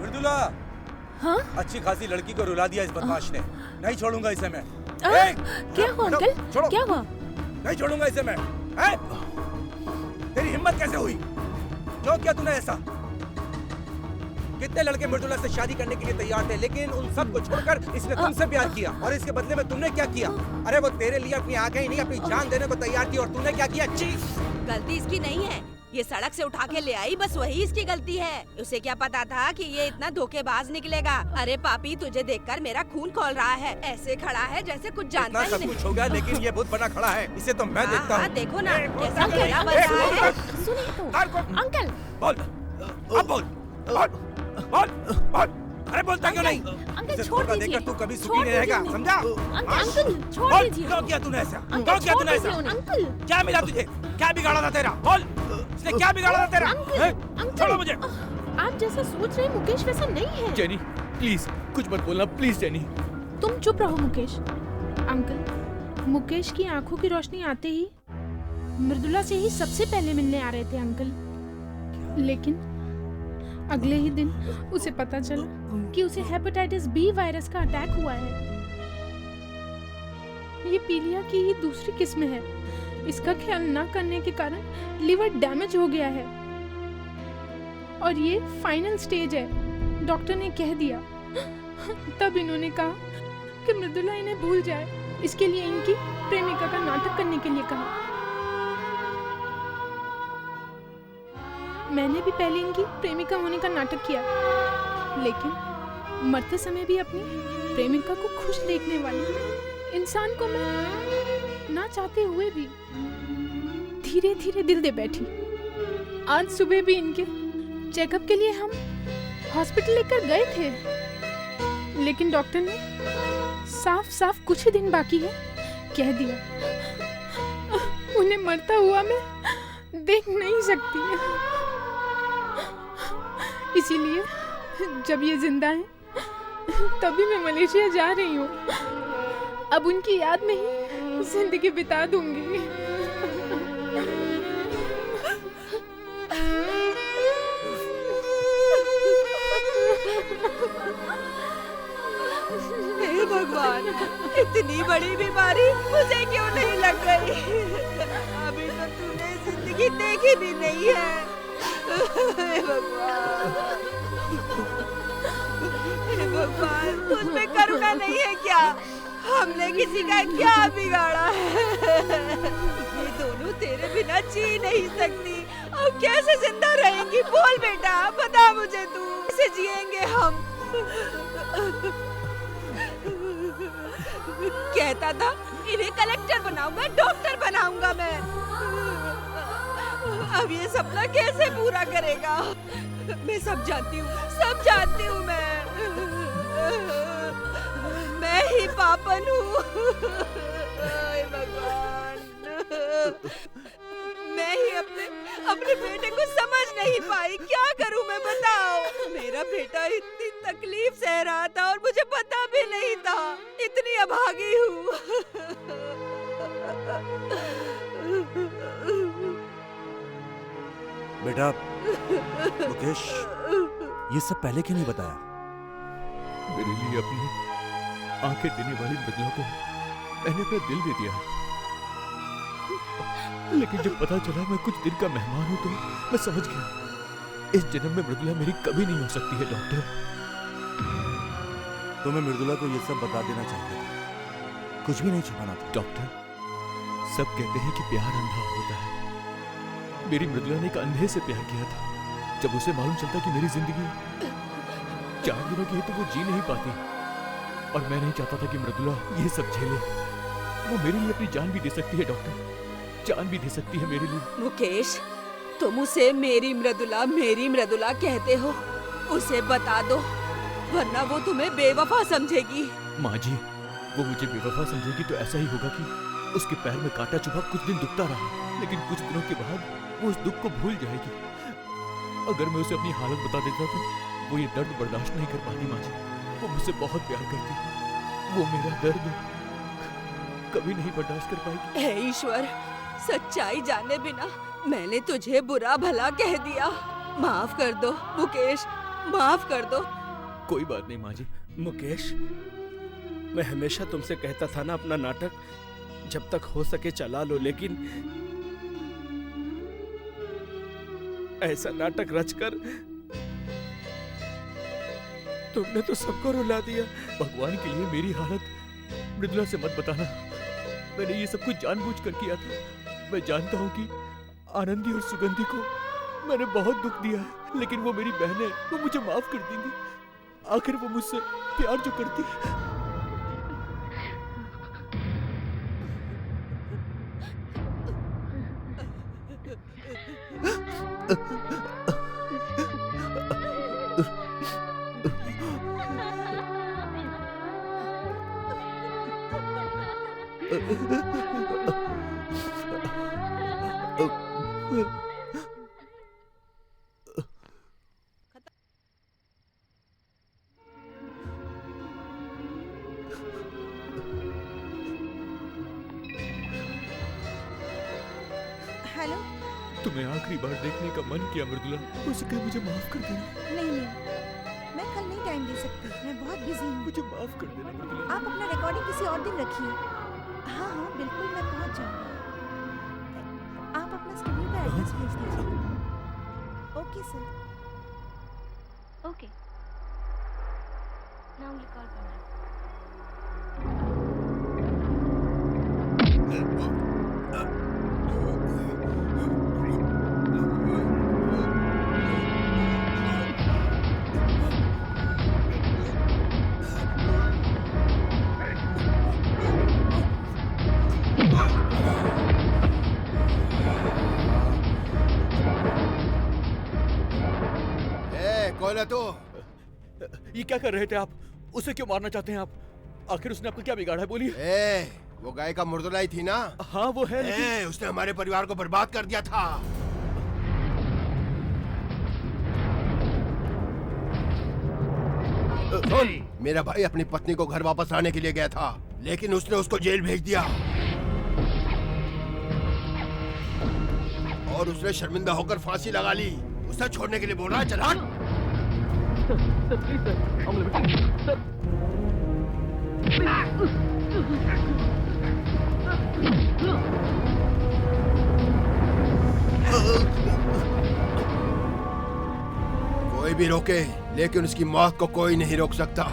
मृदुला, हाँ? अच्छी खासी लड़की को रुला दिया इस बदमाश ने। नहीं छोड़ूंगा इसे मैं। क्या हुआ अंकल? क्या हुआ? नहीं छोड़ूंगा इसे मैं। तेरी हिम्मत कैसे हुई? क्यों किया तूने ऐसा? कितने लड़के मृदुला से शादी करने के लिए तैयार थे, लेकिन उन सब को छोड़कर इसने तुमसे प्यार किया। और इसके बदले में तुमने क्या किया? अरे वो तेरे लिए अपनी आंखें ही नहीं, अपनी जान देने को तैयार थी, और तूने क्या किया? गलती इसकी नहीं है, ये सड़क से उठा के ले आई, बस वही इसकी गलती है। उसे क्या पता था कि ये इतना धोखेबाज निकलेगा। अरे पापी, तुझे देखकर मेरा खून खौल रहा है। ऐसे खड़ा है जैसे कुछ जानता ही नहीं। सब कुछ हो गया, लेकिन ये बहुत बना खड़ा है, इसे तो मैं देखता हूँ। देखो ना कैसा खेला बन रहा है। सुनिए तो अंकल। बोल, अब बोल, बोल, बोल। अरे बोलता क्यों नहीं? अंकल छोड़ दीजिए। देखकर तू कभी सुखी नहीं रहेगा, समझा? अंकल छोड़ दीजिए। क्यों किया तूने ऐसा? क्यों किया तूने ऐसा? अंकल क्या मिला तुझे? क्या बिगाड़ा था तेरा? बोल, इसने क्या बिगाड़ा था तेरा? छोड़ो मुझे। आप जैसा सोच रहे हैं मुकेश वैसा नहीं है। जेनी प्लीज कुछ मत बोलना, प्लीज जेनी। तुम चुप रहो मुकेश। अंकल, मुकेश की आंखों की रोशनी आते ही मृदुला से ही सबसे पहले मिलने आ रहे थे अंकल, लेकिन अगले ही दिन उसे पता चला कि उसे हेपेटाइटिस बी वायरस का अटैक हुआ है। ये पीलिया की ही दूसरी किस्म है। इसका ख्याल न करने के कारण लिवर डैमेज हो गया है और ये फाइनल स्टेज है, डॉक्टर ने कह दिया। तब इन्होंने कहा कि मृदुला इन्हें भूल जाए, इसके लिए इनकी प्रेमिका का नाटक करने के लिए कहा। मैंने भी पहले इनकी प्रेमिका होने का नाटक किया, लेकिन मरते समय भी अपनी प्रेमिका को खुश देखने वाली इंसान को मैं ना चाहते हुए भी धीरे धीरे दिल दे बैठी। आज सुबह भी इनके चेकअप के लिए हम हॉस्पिटल लेकर गए थे, लेकिन डॉक्टर ने साफ साफ कुछ ही दिन बाकी है कह दिया। उन्हें मरता हुआ मैं देख नहीं सकती, इसीलिए जब ये जिंदा है तभी मैं मलेशिया जा रही हूँ। अब उनकी याद में ही जिंदगी बिता दूंगी। हे भगवान, इतनी बड़ी बीमारी मुझे क्यों नहीं लग गई? अभी तो तूने जिंदगी देखी भी नहीं है। हे भगवान, हे भगवान, तुझ में करुणा नहीं है क्या? हमने किसी का क्या बिगाड़ा है? ये दोनों तेरे बिना जी नहीं सकती। अब कैसे जिंदा रहेंगी? बोल बेटा, बता मुझे तू, कैसे जिएंगे हम? कहता था इन्हें कलेक्टर बनाऊंगा, डॉक्टर बनाऊंगा मैं। अब ये सपना कैसे पूरा करेगा? मैं सब जानती हूँ, सब जानती हूँ। मैं ही पापन हूँ। भगवान, मैं ही अपने बेटे को समझ नहीं पाई। क्या करूँ मैं, बताओ? मेरा बेटा इतनी तकलीफ सह रहा था और मुझे पता भी नहीं था। इतनी अभागी हूँ। बेटा मुकेश, ये सब पहले क्यों नहीं बताया? मेरे लिए अपनी आंखें देने वाली मृदुला को मैंने अपना दिल दे दिया, लेकिन जब पता चला मैं कुछ दिन का मेहमान हूं तो मैं समझ गया इस जन्म में मृदुला मेरी कभी नहीं हो सकती है। डॉक्टर, तुम्हें मृदुला को ये सब बता देना चाहिए था, कुछ भी नहीं छुपाना था। डॉक्टर, सब कहते हैं कि प्यार अंधा होता है। मेरी मृदुला ने एक अंधे से प्यार किया था। जब उसे मालूम चलता कि मेरी जिंदगी 4 दिनों की है तो वो जी नहीं पाती, और मैं नहीं चाहता था कि मृदुला ये सब झेले। वो मेरे लिए अपनी जान भी दे सकती है डॉक्टर, जान भी दे सकती है मेरे लिए। मुकेश, तुम उसे मेरी मृदुला कहते हो, उसे बता दो, वरना वो तुम्हें बेवफा समझेगी। माँ जी, वो मुझे बेवफा समझेगी तो ऐसा ही होगा कि उसके पैर में कांटा चुभा कुछ दिन दुखता रहा, लेकिन कुछ दिनों के बाद वो उस दुख को भूल जाएगी। अगर मैं उसे अपनी हालत बता देता तो वो ये दर्द बर्दाश्त नहीं कर पाती। माँ जी, वो मुझसे बहुत प्यार करती, वो मेरा दर्द कभी नहीं बर्दाश्त कर पाएगी। हे ईश्वर, सच्चाई जाने बिना मैंने तुझे बुरा भला कह दिया। माफ कर दो मुकेश, माफ कर दो। कोई बात नहीं माँ जी। मुकेश, मैं हमेशा तुमसे कहता था ना, अपना नाटक जब तक हो सके चला लो, लेकिन ऐसा नाटक रचकर तुमने तो सबको रुला दिया। भगवान के लिए मेरी हालत मृदुला से मत बताना। मैंने ये सब कुछ जानबूझकर किया था। मैं जानता हूँ कि आनंदी और सुगंधी को मैंने बहुत दुख दिया है, लेकिन वो मेरी बहनें, वो मुझे माफ कर देंगी। आखिर वो मुझसे प्यार जो करती है। तुम्हें आखिरी बार देखने का मन किया मृदुला, उसके मुझे माफ कर देना। नहीं नहीं, मैं कल नहीं टाइम दे सकती, मैं बहुत बिजी हूँ। मुझे माफ कर देना मृदुला। आप अपना रिकॉर्डिंग किसी और दिन रखिए। हाँ हाँ बिल्कुल, मैं पहुँच जाऊँगी। आप अपना स्टूडियो का एड्रेस भेज दीजिए। Okay sir. Okay, now record करना। कौन है तू? ये क्या कर रहे थे आप? उसे क्यों मारना चाहते हैं आप? आखिर उसने आपको क्या बिगाड़ा है, बोलिए। वो गाय का मुर्दुला ही थी ना? हाँ वो है, लेकिन... उसने हमारे परिवार को बर्बाद कर दिया था। सुन, मेरा भाई अपनी पत्नी को घर वापस लाने के लिए गया था, लेकिन उसने उसको जेल भेज दिया और उसने शर्मिंदा होकर फांसी लगा ली। उसे छोड़ने के लिए बोल रहा है, चल हट। कोई भी रोके, लेकिन उसकी मौत को कोई नहीं रोक सकता।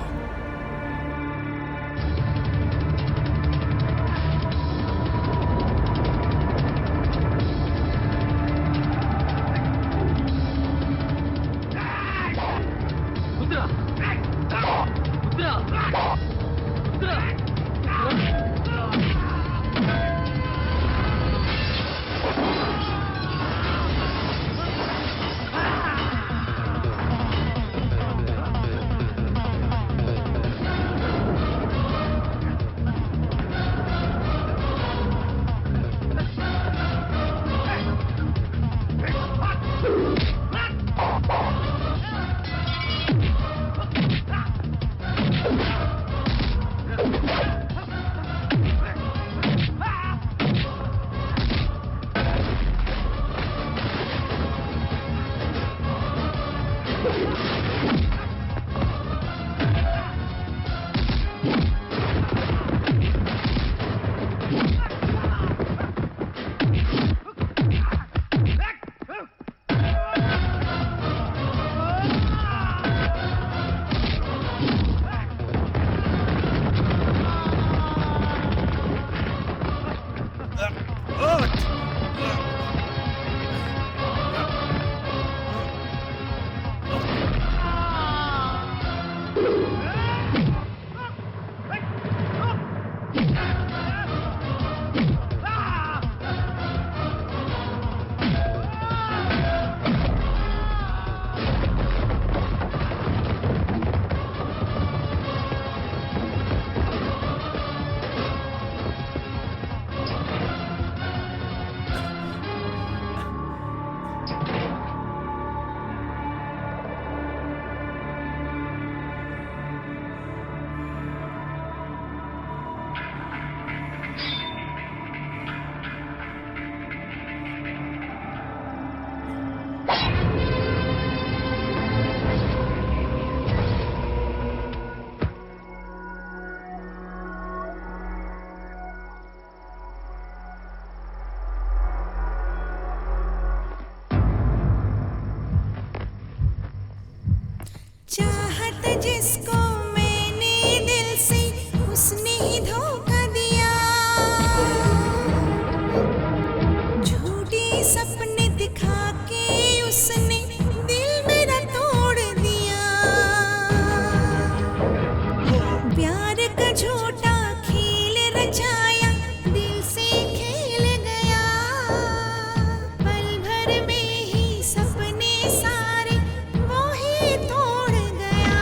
चाहत जिसको मैंने दिल से, उसने ही धोखा दिया। झूठी सपने दिखा के उसने दिल मेरा तोड़ दिया। प्यार का झूठा खेल रचाया, दिल से खेल गया। पल भर में ही सपने सारे वो ही तोड़ गया।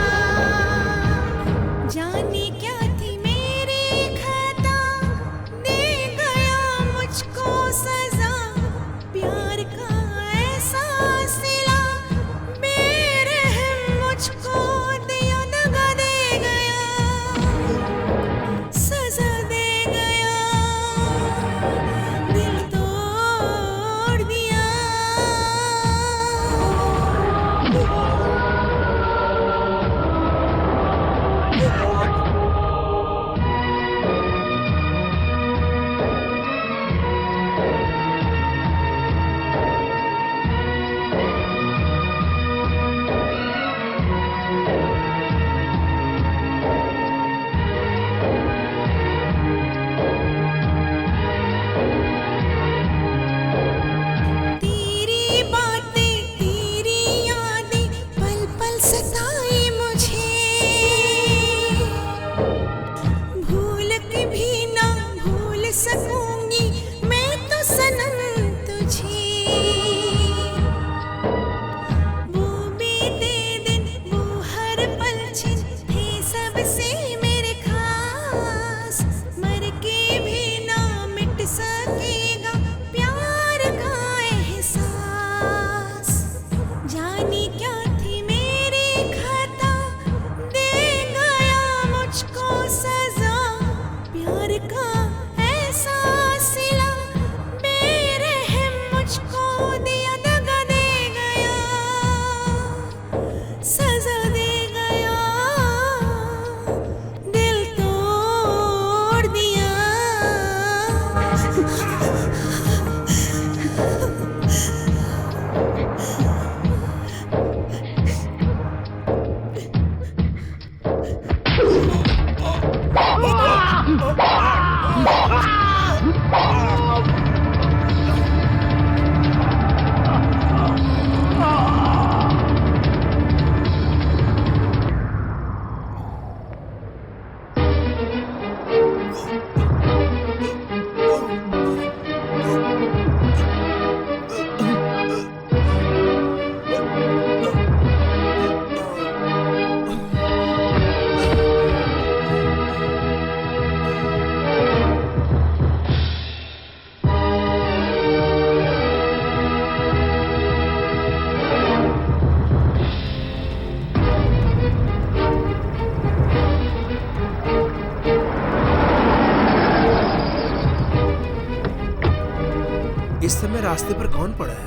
रास्ते पर कौन पड़ा है?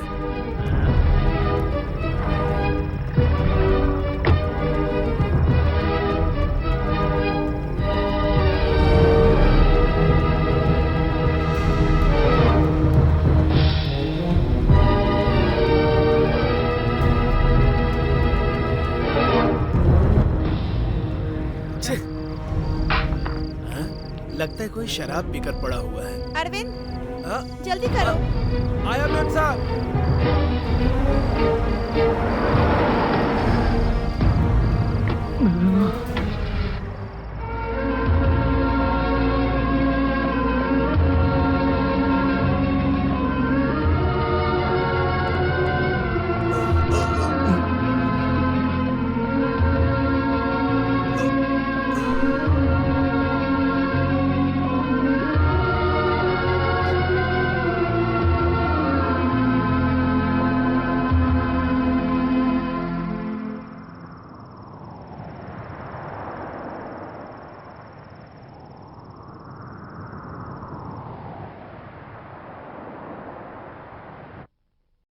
लगता है कोई शराब पीकर पड़ा हुआ है। अरविंद जल्दी करो। आया मैम साहब।